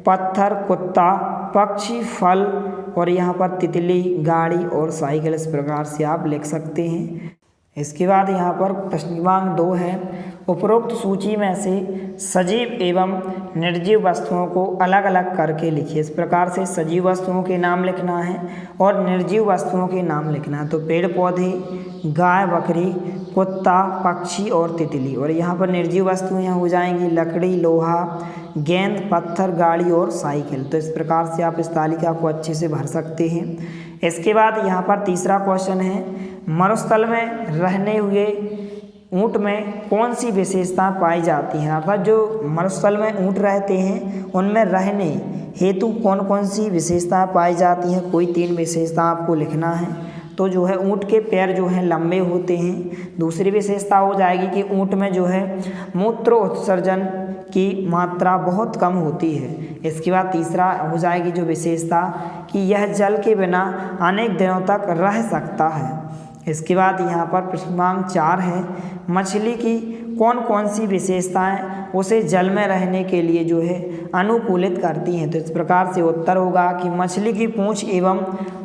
पत्थर, कुत्ता, पक्षी, फल और यहाँ पर तितली, गाड़ी और साइकिल। इस प्रकार से आप लिख सकते हैं। इसके बाद यहाँ पर प्रश्नांक 2 है, उपरोक्त सूची में से सजीव एवं निर्जीव वस्तुओं को अलग अलग करके लिखिए। इस प्रकार से सजीव वस्तुओं के नाम लिखना है और निर्जीव वस्तुओं के नाम लिखना है। तो पेड़ पौधे, गाय बकरी, कुत्ता, पक्षी और तितली। और यहाँ पर निर्जीव वस्तुएं हो जाएंगी लकड़ी, लोहा, गेंद, पत्थर, गाड़ी और साइकिल। तो इस प्रकार से आप इस तालिका को अच्छे से भर सकते हैं। इसके बाद यहाँ पर तीसरा क्वेश्चन है, मरुस्थल में रहने हुए ऊँट में कौन सी विशेषता पाई जाती हैं। अर्थात जो मरुस्थल में ऊँट रहते हैं उनमें रहने हेतु कौन कौन सी विशेषताएं पाई जाती हैं, कोई 3 विशेषता आपको लिखना है। तो जो है ऊँट के पैर जो हैं लंबे होते हैं। दूसरी विशेषता हो जाएगी कि ऊँट में जो है मूत्र उत्सर्जन की मात्रा बहुत कम होती है। इसके बाद तीसरा हो जाएगी जो विशेषता कि यह जल के बिना अनेक दिनों तक रह सकता है। इसके बाद यहाँ पर प्रश्नांक 4 है, मछली की कौन कौन सी विशेषताएं उसे जल में रहने के लिए जो है अनुकूलित करती हैं। तो इस प्रकार से उत्तर होगा कि मछली की पूंछ एवं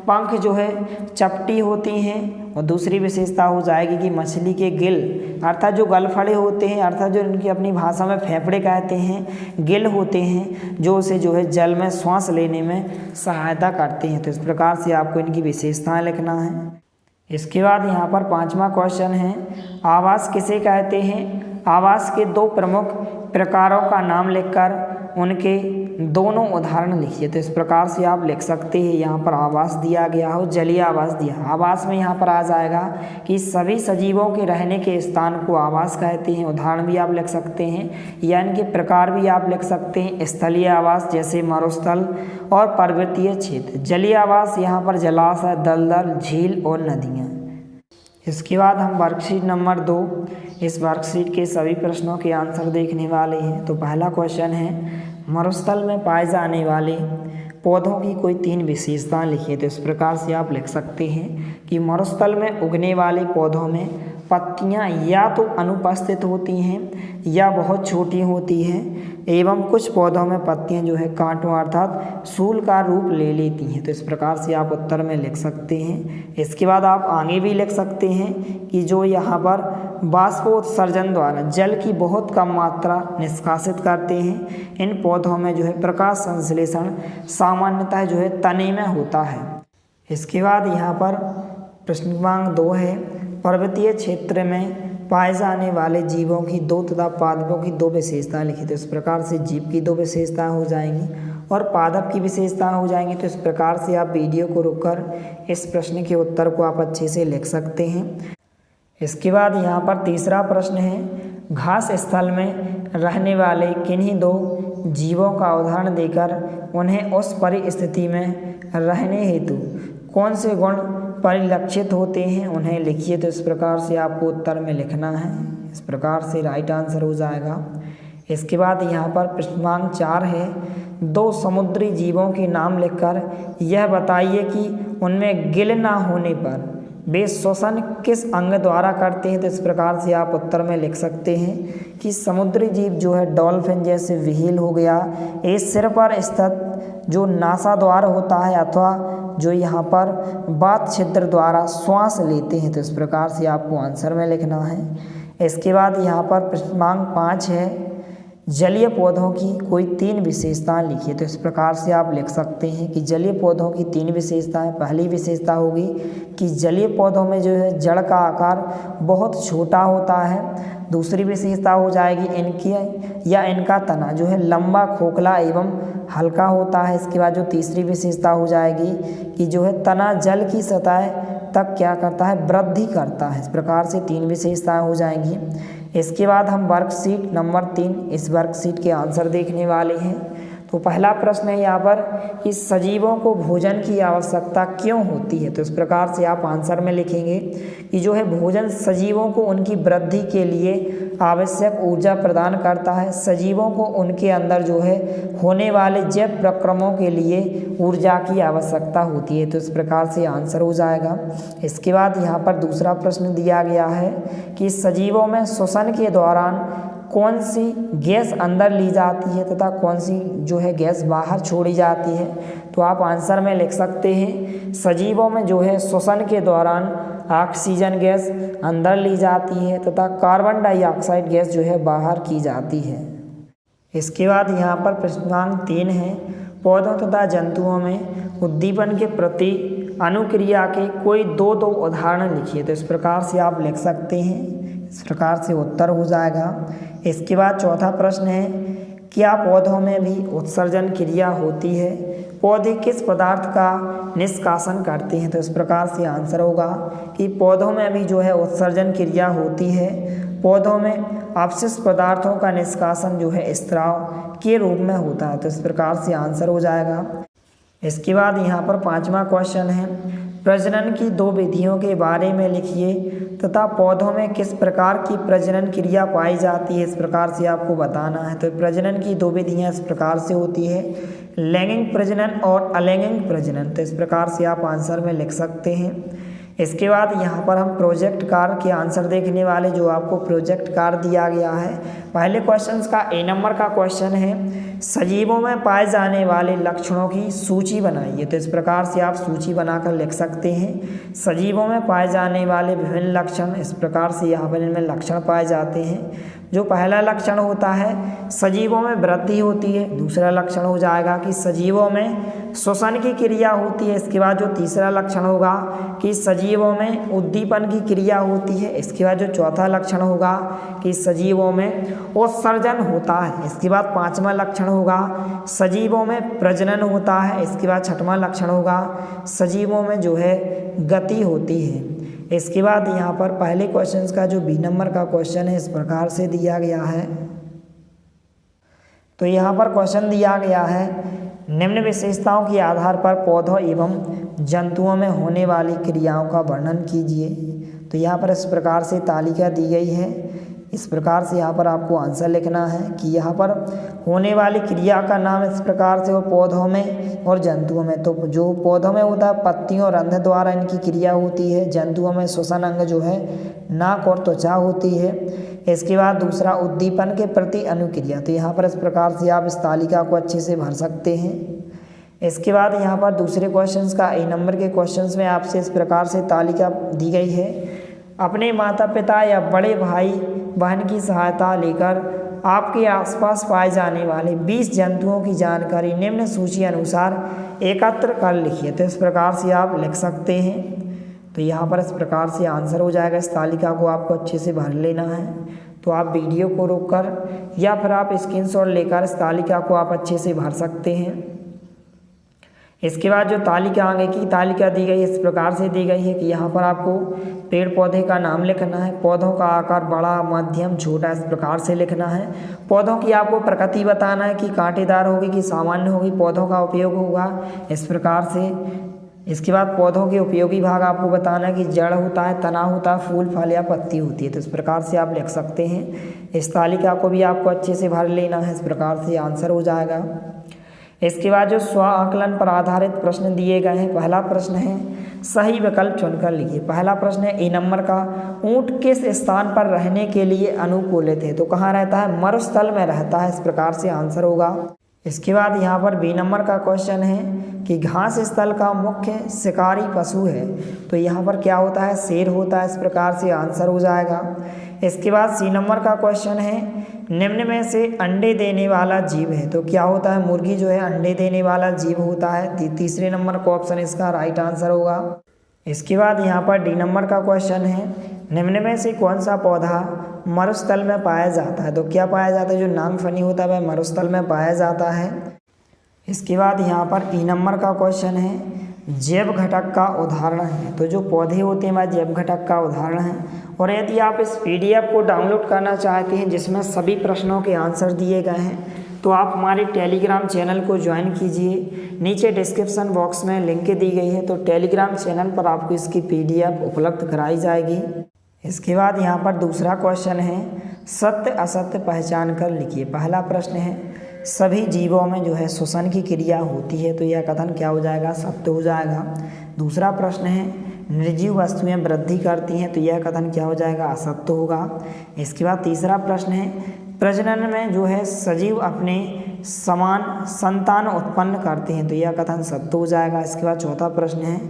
पंख जो है चपटी होती हैं। और दूसरी विशेषता हो जाएगी कि मछली के गिल अर्थात जो गलफड़े होते हैं, अर्थात जो इनकी अपनी भाषा में फेफड़े कहते हैं, गिल होते हैं जो उसे जो है जल में श्वास लेने में सहायता करते हैं। तो इस प्रकार से आपको इनकी विशेषताएँ लिखना है। इसके बाद यहाँ पर 5वां क्वेश्चन है, आवास किसे कहते हैं। आवास के 2 प्रमुख प्रकारों का नाम लिखकर उनके दोनों उदाहरण लिखिए। तो इस प्रकार से आप लिख सकते हैं। यहाँ पर आवास दिया गया हो, जलीय आवास दिया। आवास में यहाँ पर आ जाएगा कि सभी सजीवों के रहने के स्थान को आवास कहते हैं। उदाहरण भी आप लिख सकते हैं या इनके प्रकार भी आप लिख सकते हैं। स्थलीय आवास जैसे मरुस्थल और पर्वतीय क्षेत्र। जलीय आवास यहाँ पर जलाशय, दलदल, झील और नदियाँ। इसके बाद हम वर्कशीट नंबर 2 इस वर्कशीट के सभी प्रश्नों के आंसर देखने वाले हैं। तो पहला क्वेश्चन है, मरुस्थल में पाए जाने वाले पौधों की कोई 3 विशेषताएं लिखिए। तो इस प्रकार से आप लिख सकते हैं कि मरुस्थल में उगने वाले पौधों में पत्तियां या तो अनुपस्थित होती हैं या बहुत छोटी होती हैं एवं कुछ पौधों में पत्तियां जो है कांटों अर्थात सूल का रूप ले लेती हैं। तो इस प्रकार से आप उत्तर में लिख सकते हैं। इसके बाद आप आगे भी लिख सकते हैं कि जो यहाँ पर बाष्पोत्सर्जन द्वारा जल की बहुत कम मात्रा निष्कासित करते हैं। इन पौधों में जो है प्रकाश संश्लेषण सामान्यतः जो है तने में होता है। इसके बाद यहाँ पर प्रश्नांक 2 है, पर्वतीय क्षेत्र में पाए जाने वाले जीवों की 2 तथा पादपों की 2 विशेषताएं लिखी। तो इस प्रकार से जीव की 2 विशेषताएं हो जाएंगी और पादप की विशेषताएं हो जाएंगी। तो इस प्रकार से आप वीडियो को रोककर इस प्रश्न के उत्तर को आप अच्छे से लिख सकते हैं। इसके बाद यहाँ पर तीसरा प्रश्न है, घास स्थल में रहने वाले किन्हीं 2 जीवों का उदाहरण देकर उन्हें उस परिस्थिति में रहने हेतु कौन से गुण परिलक्षित होते हैं उन्हें लिखिए। तो इस प्रकार से आपको उत्तर में लिखना है। इस प्रकार से राइट आंसर हो जाएगा। इसके बाद यहाँ पर प्रश्नांक 4 है, 2 समुद्री जीवों के नाम लिखकर यह बताइए कि उनमें गिल ना होने पर वे श्वसन किस अंग द्वारा करते हैं। तो इस प्रकार से आप उत्तर में लिख सकते हैं कि समुद्री जीव जो है डॉल्फिन जैसे व्हेल हो गया, ये सिर पर स्थित जो नासा द्वार होता है अथवा जो यहाँ पर बात छिद्र द्वारा श्वास लेते हैं। तो इस प्रकार से आपको आंसर में लिखना है। इसके बाद यहाँ पर प्रश्नांक 5 है, जलीय पौधों की कोई 3 विशेषताएं लिखिए। तो इस प्रकार से आप लिख सकते हैं कि जलीय पौधों की 3 विशेषताएं। पहली विशेषता होगी कि जलीय पौधों में जो है जड़ का आकार बहुत छोटा होता है। दूसरी विशेषता हो जाएगी इनकी या इनका तना जो है लंबा, खोखला एवं हल्का होता है। इसके बाद जो तीसरी विशेषता हो जाएगी कि जो है तना जल की सतह तक क्या करता है, वृद्धि करता है। इस प्रकार से 3 विशेषताएं हो जाएंगी। इसके बाद हम वर्कशीट नंबर 3 इस वर्कशीट के आंसर देखने वाले हैं। तो पहला प्रश्न है यहाँ पर कि सजीवों को भोजन की आवश्यकता क्यों होती है। तो इस प्रकार से आप आंसर में लिखेंगे कि जो है भोजन सजीवों को उनकी वृद्धि के लिए आवश्यक ऊर्जा प्रदान करता है। सजीवों को उनके अंदर जो है होने वाले जैव प्रक्रमों के लिए ऊर्जा की आवश्यकता होती है। तो इस प्रकार से आंसर हो जाएगा। इसके बाद यहाँ पर दूसरा प्रश्न दिया गया है कि सजीवों में श्वसन के दौरान कौन सी गैस अंदर ली जाती है तथा कौन सी जो है गैस बाहर छोड़ी जाती है। तो आप आंसर में लिख सकते हैं सजीवों में जो है श्वसन के दौरान ऑक्सीजन गैस अंदर ली जाती है तथा कार्बन डाइऑक्साइड गैस जो है बाहर की जाती है। इसके बाद यहाँ पर प्रश्नांक 3 है, पौधों तथा जंतुओं में उद्दीपन के प्रति अनुक्रिया के कोई 2 उदाहरण लिखिए। तो इस प्रकार से आप लिख सकते हैं इस प्रकार से उत्तर हो जाएगा। इसके बाद चौथा प्रश्न है, क्या पौधों में भी उत्सर्जन क्रिया होती है? पौधे किस पदार्थ का निष्कासन करते हैं? तो इस प्रकार से आंसर होगा कि पौधों में भी जो है उत्सर्जन क्रिया होती है। पौधों में अपशिष्ट पदार्थों का निष्कासन जो है स्राव के रूप में होता है। तो इस प्रकार से आंसर हो जाएगा। इसके बाद यहाँ पर पांचवा क्वेश्चन है, प्रजनन की दो विधियों के बारे में लिखिए तथा पौधों में किस प्रकार की प्रजनन क्रिया पाई जाती है, इस प्रकार से आपको बताना है। तो प्रजनन की दो विधियाँ इस प्रकार से होती है, लैंगिक प्रजनन और अलैंगिक प्रजनन। तो इस प्रकार से आप आंसर में लिख सकते हैं। इसके बाद यहाँ पर हम प्रोजेक्ट कार्य के आंसर देखने वाले, जो आपको प्रोजेक्ट कार्य दिया गया है। पहले क्वेश्चन का ए नंबर का क्वेश्चन है, सजीवों में पाए जाने वाले लक्षणों की सूची बनाइए। तो इस प्रकार से आप सूची बनाकर लिख सकते हैं। सजीवों में पाए जाने वाले विभिन्न लक्षण, इस प्रकार से यहाँ पर इनमें लक्षण पाए जाते हैं। जो पहला लक्षण होता है सजीवों में वृद्धि होती है। दूसरा लक्षण हो जाएगा कि सजीवों में श्वसन की क्रिया होती है। इसके बाद जो तीसरा लक्षण होगा कि सजीवों में उद्दीपन की क्रिया होती है। इसके बाद जो चौथा लक्षण होगा कि सजीवों में उत्सर्जन होता है। इसके बाद पांचवा लक्षण होगा सजीवों में प्रजनन होता है। इसके बाद छठवां लक्षण होगा सजीवों में जो है गति होती है। इसके बाद यहाँ पर पहले क्वेश्चन का जो बी नंबर का क्वेश्चन है इस प्रकार से दिया गया है। तो यहाँ पर क्वेश्चन दिया गया है, निम्न विशेषताओं के आधार पर पौधों एवं जंतुओं में होने वाली क्रियाओं का वर्णन कीजिए। तो यहाँ पर इस प्रकार से तालिका दी गई है। इस प्रकार से यहाँ पर आपको आंसर लिखना है कि यहाँ पर होने वाली क्रिया का नाम इस प्रकार से, और पौधों में और जंतुओं में। तो जो पौधों में होता है पत्तियों और रंध्र द्वारा इनकी क्रिया होती है। जंतुओं में श्वसन अंग जो है नाक और त्वचा होती है। इसके बाद दूसरा उद्दीपन के प्रति अनुक्रिया। तो यहाँ पर इस प्रकार से आप इस तालिका को अच्छे से भर सकते हैं। इसके बाद यहाँ पर दूसरे क्वेश्चन का ए नंबर के क्वेश्चन में आपसे इस प्रकार से तालिका दी गई है, अपने माता पिता या बड़े भाई बहन की सहायता लेकर आपके आसपास पाए जाने वाले 20 जंतुओं की जानकारी निम्न सूची अनुसार एकत्र कर लिखिए। तो इस प्रकार से आप लिख सकते हैं। तो यहाँ पर इस प्रकार से आंसर हो जाएगा। इस तालिका को आपको अच्छे से भर लेना है। तो आप वीडियो को रोककर या फिर आप स्क्रीनशॉट लेकर इस तालिका को आप अच्छे से भर सकते हैं। इसके बाद जो तालिका आगे की तालिका दी गई इस प्रकार से दी गई है कि यहाँ पर आपको पेड़ पौधे का नाम लिखना है। पौधों का आकार बड़ा, मध्यम, छोटा, इस प्रकार से लिखना है। पौधों की आपको प्रकृति बताना है कि कांटेदार होगी कि सामान्य होगी। पौधों का उपयोग होगा इस प्रकार से। इसके बाद पौधों के उपयोगी भाग आपको बताना है कि जड़ होता है, तना होता है, फूल, फल या पत्ती होती है। तो इस प्रकार से आप लिख सकते हैं। इस तालिका को भी आपको अच्छे से भर लेना है। इस प्रकार से आंसर हो जाएगा। इसके बाद जो स्व आकलन पर आधारित प्रश्न दिए गए हैं, पहला प्रश्न है सही विकल्प चुनकर लिखिए। पहला प्रश्न है ए नंबर का, ऊंट किस स्थान पर रहने के लिए अनुकूलित है? तो कहाँ रहता है? मरुस्थल में रहता है। इस प्रकार से आंसर होगा। इसके बाद यहाँ पर बी नंबर का क्वेश्चन है कि घास स्थल का मुख्य शिकारी पशु है। तो यहाँ पर क्या होता है? शेर होता है। इस प्रकार से आंसर हो जाएगा। इसके बाद सी नंबर का क्वेश्चन है निम्न में से अंडे देने वाला जीव है। तो क्या होता है? मुर्गी जो है अंडे देने वाला जीव होता है। तीसरे नंबर का ऑप्शन इसका राइट आंसर होगा। इसके बाद यहाँ पर डी नंबर का क्वेश्चन है निम्न में से कौन सा पौधा मरुस्थल में पाया जाता है? तो क्या पाया जाता है? जो नागफनी होता है वह मरुस्थल में पाया जाता है। इसके बाद यहाँ पर ई नंबर का क्वेश्चन है जैव घटक का उदाहरण है। तो जो पौधे होते हैं वह जैव घटक का उदाहरण है। और यदि आप इस PDF को डाउनलोड करना चाहते हैं जिसमें सभी प्रश्नों के आंसर दिए गए हैं, तो आप हमारे टेलीग्राम चैनल को ज्वाइन कीजिए। नीचे डिस्क्रिप्शन बॉक्स में लिंक दी गई है। तो टेलीग्राम चैनल पर आपको इसकी PDF उपलब्ध कराई जाएगी। इसके बाद यहाँ पर दूसरा क्वेश्चन है सत्य असत्य पहचान कर लिखिए। पहला प्रश्न है सभी जीवों में जो है श्वसन की क्रिया होती है। तो यह कथन क्या हो जाएगा? सत्य हो जाएगा। दूसरा प्रश्न है निर्जीव वस्तुएं वृद्धि करती हैं। तो यह कथन क्या हो जाएगा? असत्य होगा। इसके बाद तीसरा प्रश्न है प्रजनन में जो है सजीव अपने समान संतान उत्पन्न करते हैं। तो यह कथन सत्य हो जाएगा। इसके बाद चौथा प्रश्न है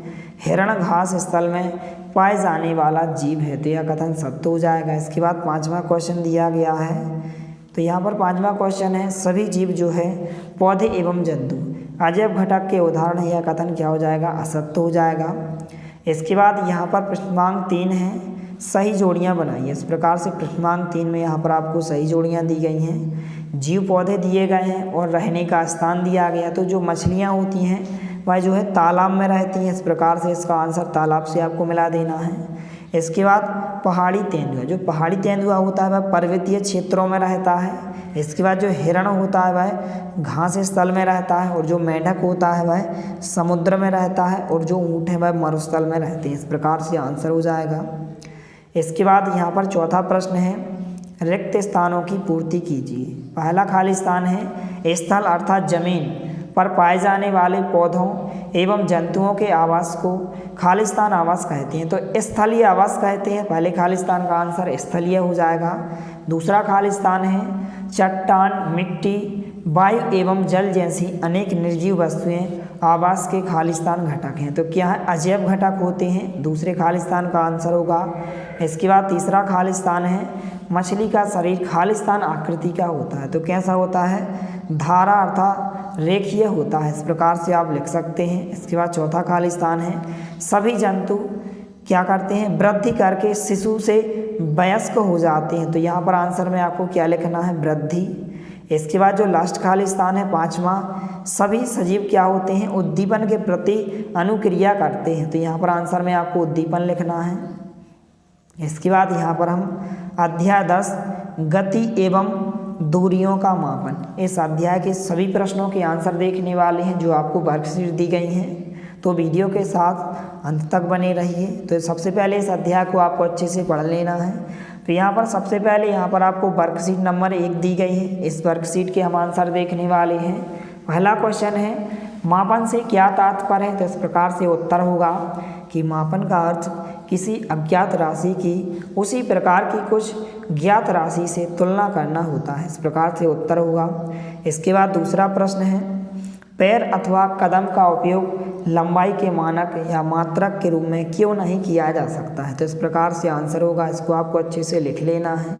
हिरण घास स्थल में पाए जाने वाला जीव है। तो यह कथन सत्य हो जाएगा। इसके बाद पांचवा क्वेश्चन दिया गया है। तो यहाँ पर पांचवा क्वेश्चन है सभी जीव जो है पौधे एवं जंतु अजैव घटक के उदाहरण है। यह कथन क्या हो जाएगा? असत्य हो जाएगा। इसके बाद यहाँ पर प्रश्नांक 3 है सही जोड़ियां बनाइए। इस प्रकार से प्रश्नांक 3 में यहाँ पर आपको सही जोड़ियां दी गई हैं। जीव पौधे दिए गए हैं और रहने का स्थान दिया गया। तो जो मछलियाँ होती हैं वह जो है तालाब में रहती हैं। इस प्रकार से इसका आंसर तालाब से आपको मिला देना है। इसके बाद पहाड़ी तेंदुआ, जो पहाड़ी तेंदुआ होता है वह पर्वतीय क्षेत्रों में रहता है। इसके बाद जो हिरण होता है वह घास स्थल में रहता है, और जो मेंढक होता है वह समुद्र में रहता है, और जो ऊँट है वह मरुस्थल में रहते हैं। इस प्रकार से आंसर हो जाएगा। इसके बाद यहाँ पर चौथा प्रश्न है, रिक्त स्थानों की पूर्ति कीजिए। पहला खाली स्थान है स्थल अर्थात जमीन पर पाए जाने वाले पौधों एवं जंतुओं के आवास को खालिस्तान आवास कहते हैं। तो स्थलीय आवास कहते हैं। पहले खालिस्तान का आंसर स्थलीय हो जाएगा। दूसरा खालिस्तान है चट्टान, मिट्टी, वायु एवं जल जैसी अनेक निर्जीव वस्तुएं आवास के खालिस्तान घटक हैं। तो क्या है, अजैव घटक होते हैं। दूसरे खालिस्तान का आंसर होगा। इसके बाद तीसरा खालिस्तान है मछली का शरीर खालिस्तान आकृति का होता है। तो कैसा होता है, धारा अर्थात रेखीय होता है। इस प्रकार से आप लिख सकते हैं। इसके बाद चौथा खालिस्तान है सभी जंतु क्या करते हैं, वृद्धि करके शिशु से वयस्क हो जाते हैं। तो यहाँ पर आंसर में आपको क्या लिखना है, वृद्धि। इसके बाद जो लास्ट खालिस्तान है पांचवा, सभी सजीव क्या होते हैं, उद्दीपन के प्रति अनुक्रिया करते हैं। तो यहाँ पर आंसर में आपको उद्दीपन लिखना है। इसके बाद यहाँ पर हम अध्याय 10 गति एवं दूरियों का मापन, इस अध्याय के सभी प्रश्नों के आंसर देखने वाले हैं जो आपको वर्कशीट दी गई हैं। तो वीडियो के साथ अंत तक बने रहिए। तो सबसे पहले इस अध्याय को आपको अच्छे से पढ़ लेना है। तो यहाँ पर सबसे पहले यहाँ पर आपको वर्कशीट नंबर 1 दी गई है। इस वर्कशीट के हम आंसर देखने वाले हैं। पहला क्वेश्चन है मापन से क्या तात्पर्य है। तो इस प्रकार से उत्तर होगा कि मापन का अर्थ किसी अज्ञात राशि की उसी प्रकार की कुछ ज्ञात राशि से तुलना करना होता है। इस प्रकार से उत्तर होगा। इसके बाद दूसरा प्रश्न है पैर अथवा कदम का उपयोग लंबाई के मानक या मात्रक के रूप में क्यों नहीं किया जा सकता है। तो इस प्रकार से आंसर होगा। इसको आपको अच्छे से लिख लेना है।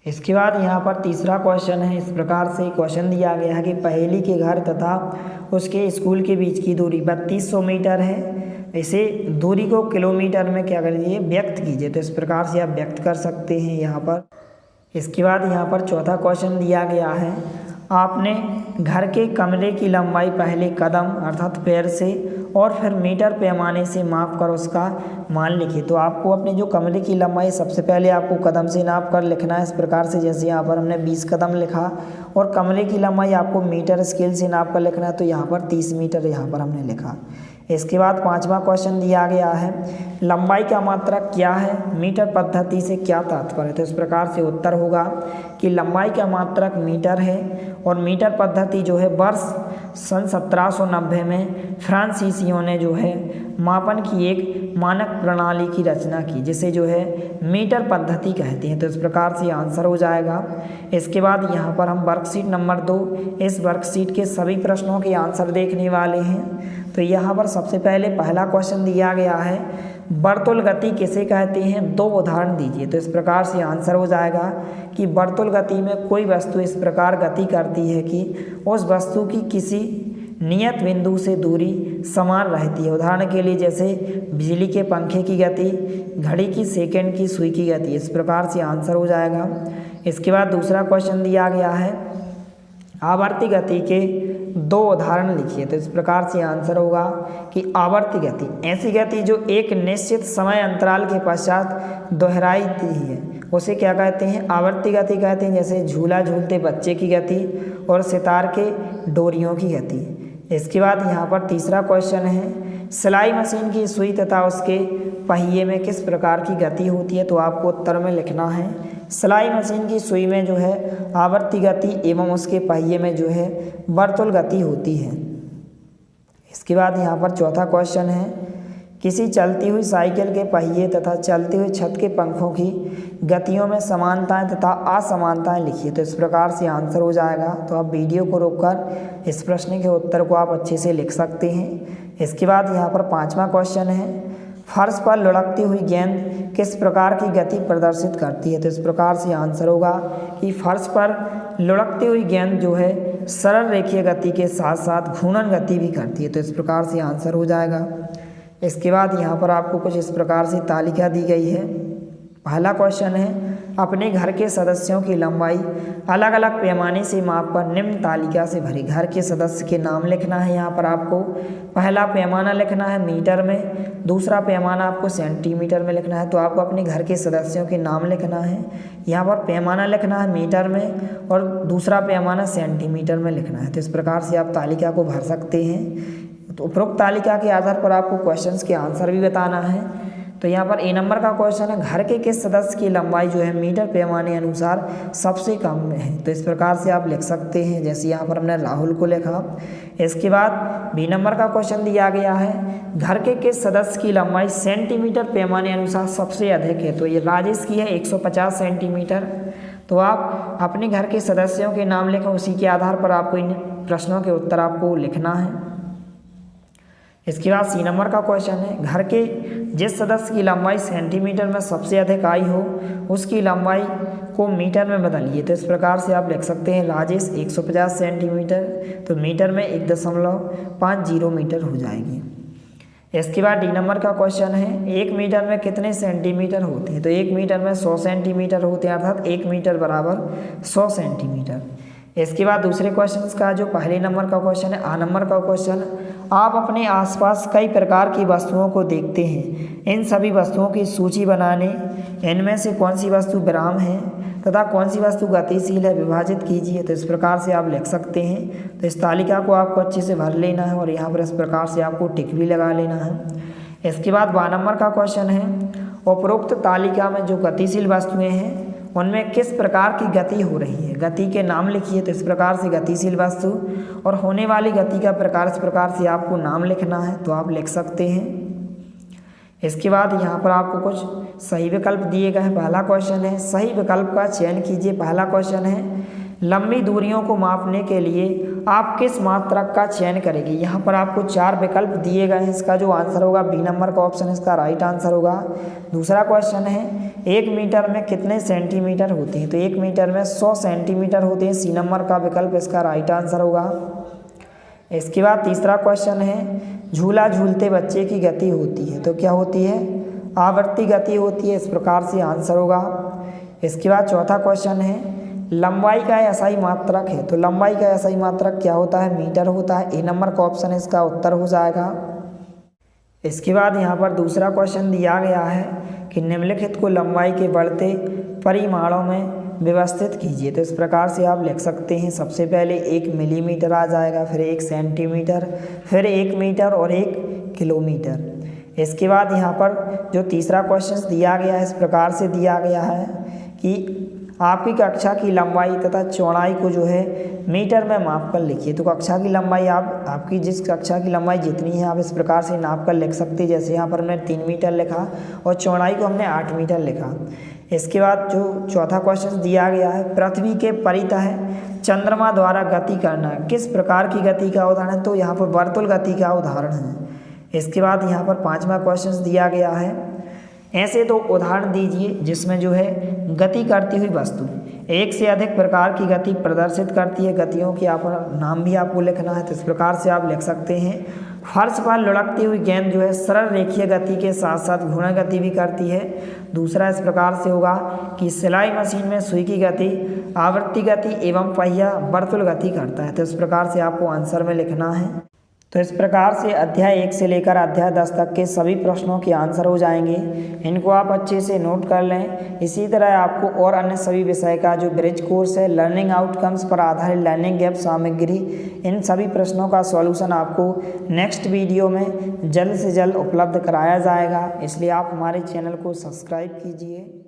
इसके बाद यहाँ पर तीसरा क्वेश्चन है। इस प्रकार से क्वेश्चन दिया गया है कि पहेली के घर तथा उसके स्कूल के बीच की दूरी 3200 मीटर है। इसे दूरी को किलोमीटर में क्या करिए, व्यक्त कीजिए। तो इस प्रकार से आप व्यक्त कर सकते हैं यहाँ पर। इसके बाद यहाँ पर चौथा क्वेश्चन दिया गया है आपने घर के कमरे की लंबाई पहले कदम अर्थात पैर से और फिर मीटर पैमाने से माप कर उसका मान लिखिए। तो आपको अपने जो कमरे की लंबाई सबसे पहले आपको कदम से नाप कर लिखना है। इस प्रकार से जैसे यहाँ पर हमने 20 कदम लिखा और कमरे की लंबाई आपको मीटर स्केल से नाप कर लिखना है। तो यहाँ पर 30 मीटर यहाँ पर हमने लिखा। इसके बाद पांचवा क्वेश्चन दिया गया है लंबाई का मात्रक क्या है, मीटर पद्धति से क्या तात्पर्य है। तो इस प्रकार से उत्तर होगा कि लंबाई का मात्रक मीटर है और मीटर पद्धति जो है वर्ष सन 1790 में फ्रांसीसियों ने जो है मापन की एक मानक प्रणाली की रचना की जिसे जो है मीटर पद्धति कहते हैं। तो इस प्रकार से आंसर हो जाएगा। इसके बाद यहाँ पर हम वर्कशीट नंबर 2 इस वर्कशीट के सभी प्रश्नों के आंसर देखने वाले हैं। तो यहाँ पर सबसे पहले पहला क्वेश्चन दिया गया है वर्तुल गति किसे कहते हैं, 2 उदाहरण दीजिए। तो इस प्रकार से आंसर हो जाएगा कि वर्तुल गति में कोई वस्तु इस प्रकार गति करती है कि उस वस्तु की किसी नियत बिंदु से दूरी समान रहती है। उदाहरण के लिए जैसे बिजली के पंखे की गति, घड़ी की सेकंड की सुई की गति। इस प्रकार से आंसर हो जाएगा। इसके बाद दूसरा क्वेश्चन दिया गया है आवर्ती गति के 2 उदाहरण लिखिए। तो इस प्रकार से आंसर होगा कि आवर्ती गति ऐसी गति जो एक निश्चित समय अंतराल के पश्चात दोहराई है उसे क्या कहते हैं, आवर्ती गति कहते हैं। जैसे झूला झूलते बच्चे की गति और सितार के डोरियों की गति। इसके बाद यहाँ पर तीसरा क्वेश्चन है सिलाई मशीन की सुई तथा उसके पहिए में किस प्रकार की गति होती है। तो आपको उत्तर में लिखना है सिलाई मशीन की सुई में जो है आवर्ती गति एवं उसके पहिए में जो है वर्तुल गति होती है। इसके बाद यहाँ पर चौथा क्वेश्चन है किसी चलती हुई साइकिल के पहिए तथा चलते हुए छत के पंखों की गतियों में समानताएं तथा असमानताएं लिखिए। तो इस प्रकार से आंसर हो जाएगा। तो आप वीडियो को रोककर इस प्रश्न के उत्तर को आप अच्छे से लिख सकते हैं। इसके बाद यहाँ पर पांचवा क्वेश्चन है फर्श पर लुढ़कती हुई गेंद किस प्रकार की गति प्रदर्शित करती है। तो इस प्रकार से आंसर होगा कि फर्श पर लुढ़कती हुई गेंद जो है सरल रेखीय गति के साथ साथ घूर्णन गति भी करती है। तो इस प्रकार से आंसर हो जाएगा। इसके बाद यहाँ पर आपको कुछ इस प्रकार से तालिका दी गई है। पहला क्वेश्चन है, अपने घर के सदस्यों की लंबाई अलग अलग पैमाने से मापकर निम्न तालिका से भरी। घर के सदस्य के नाम लिखना है। यहाँ पर आपको पहला पैमाना लिखना है मीटर में, दूसरा पैमाना आपको सेंटीमीटर में लिखना है। तो आपको अपने घर के सदस्यों के नाम लिखना है। यहाँ पर पैमाना लिखना है मीटर में और दूसरा पैमाना सेंटीमीटर में लिखना है। तो इस प्रकार से आप तालिका को भर सकते हैं। तो उपरोक्त तालिका के आधार पर आपको क्वेश्चंस के आंसर भी बताना है। तो यहाँ पर ए नंबर का क्वेश्चन है, घर के किस सदस्य की लंबाई जो है मीटर पैमाने अनुसार सबसे कम में है। तो इस प्रकार से आप लिख सकते हैं, जैसे यहाँ पर हमने राहुल को लिखा। इसके बाद बी नंबर का क्वेश्चन दिया गया है, घर के किस सदस्य की लंबाई सेंटीमीटर पैमाने अनुसार सबसे अधिक है। तो ये राजेश की है 150 सेंटीमीटर। तो आप अपने घर के सदस्यों के नाम लिखें, उसी के आधार पर आपको इन प्रश्नों के उत्तर आपको लिखना है। इसके बाद सी नंबर का क्वेश्चन है, घर के जिस सदस्य की लंबाई सेंटीमीटर में सबसे अधिक आई हो उसकी लंबाई को मीटर में बदलिए। तो इस प्रकार से आप लिख सकते हैं, राजेश 150 सेंटीमीटर, तो मीटर में 1.50 मीटर हो जाएगी। इसके बाद डी नंबर का क्वेश्चन है, 1 मीटर में कितने सेंटीमीटर होते हैं। तो 1 मीटर में 100 सेंटीमीटर होते हैं, अर्थात 1 मीटर बराबर 100 सेंटीमीटर। इसके बाद दूसरे क्वेश्चन का जो पहले नंबर का क्वेश्चन है, आ नंबर का क्वेश्चन, आप अपने आसपास कई प्रकार की वस्तुओं को देखते हैं। इन सभी वस्तुओं की सूची बनाने इनमें से कौन सी वस्तु विराम है तथा कौन सी वस्तु गतिशील है विभाजित कीजिए। तो इस प्रकार से आप लिख सकते हैं। तो इस तालिका को आपको अच्छे से भर लेना है और यहाँ पर इस प्रकार से आपको टिक भी लगा लेना है। इसके बाद बा नंबर का क्वेश्चन है, उपरोक्त तालिका में जो गतिशील वस्तुएँ हैं उनमें किस प्रकार की गति हो रही है, गति के नाम लिखिए। तो इस प्रकार से गतिशील वस्तु और होने वाली गति का प्रकार, इस प्रकार से आपको नाम लिखना है। तो आप लिख सकते हैं। इसके बाद यहाँ पर आपको कुछ सही विकल्प दिए गए हैं। पहला क्वेश्चन है, सही विकल्प का चयन कीजिए। पहला क्वेश्चन है, लंबी दूरियों को मापने के लिए आप किस मात्रक का चयन करेंगे। यहाँ पर आपको 4 विकल्प दिए गए हैं। इसका जो आंसर होगा बी नंबर का ऑप्शन इसका राइट आंसर होगा। दूसरा क्वेश्चन है, 1 मीटर में कितने सेंटीमीटर होते हैं। तो 1 मीटर में 100 सेंटीमीटर होते हैं। सी नंबर का विकल्प इसका राइट आंसर होगा। इसके बाद तीसरा क्वेश्चन है, झूला झूलते बच्चे की गति होती है। तो क्या होती है, आवर्ती गति होती है। इस प्रकार से आंसर होगा। इसके बाद चौथा क्वेश्चन है, लंबाई का एसआई मात्रक है। तो लंबाई का एसआई मात्रक क्या होता है, मीटर होता है। ए नंबर का ऑप्शन इसका उत्तर हो जाएगा। इसके बाद यहाँ पर दूसरा क्वेश्चन दिया गया है कि निम्नलिखित को लंबाई के बढ़ते परिमाणों में व्यवस्थित कीजिए। तो इस प्रकार से आप लिख सकते हैं। सबसे पहले 1 मिलीमीटर आ जाएगा, फिर 1 सेंटीमीटर, फिर 1 मीटर और 1 किलोमीटर। इसके बाद यहाँ पर जो तीसरा क्वेश्चन दिया गया है, इस प्रकार से दिया गया है कि आपकी कक्षा की लंबाई तथा चौड़ाई को जो है मीटर में माप कर लिखिए। तो कक्षा की लंबाई आपकी जिस कक्षा की लंबाई जितनी है आप इस प्रकार से नाप कर लिख सकते हैं। जैसे यहाँ पर हमने 3 मीटर लिखा और चौड़ाई को हमने 8 मीटर लिखा। इसके बाद जो चौथा क्वेश्चन दिया गया है, पृथ्वी के परितः चंद्रमा द्वारा गति करना किस प्रकार की गति का उदाहरण है। तो यहाँ पर वर्तुल गति का उदाहरण है। इसके बाद यहाँ पर 5वां क्वेश्चन दिया गया है, ऐसे तो उदाहरण दीजिए जिसमें जो है गति करती हुई वस्तु एक से अधिक प्रकार की गति प्रदर्शित करती है। गतियों की आप नाम भी आपको लिखना है। तो इस प्रकार से आप लिख सकते हैं, फर्श पर लुढ़कती हुई गेंद जो है सरल रेखीय गति के साथ साथ घूर्णन गति भी करती है। दूसरा इस प्रकार से होगा कि सिलाई मशीन में सुई की गति आवृत्ति गति एवं पहिया वर्तुल गति करता है। तो इस प्रकार से आपको आंसर में लिखना है। तो इस प्रकार से अध्याय 1 से लेकर अध्याय 10 तक के सभी प्रश्नों के आंसर हो जाएंगे। इनको आप अच्छे से नोट कर लें। इसी तरह आपको और अन्य सभी विषय का जो ब्रिज कोर्स है, लर्निंग आउटकम्स पर आधारित लर्निंग गैप सामग्री, इन सभी प्रश्नों का सॉल्यूशन आपको नेक्स्ट वीडियो में जल्द से जल्द उपलब्ध कराया जाएगा। इसलिए आप हमारे चैनल को सब्सक्राइब कीजिए।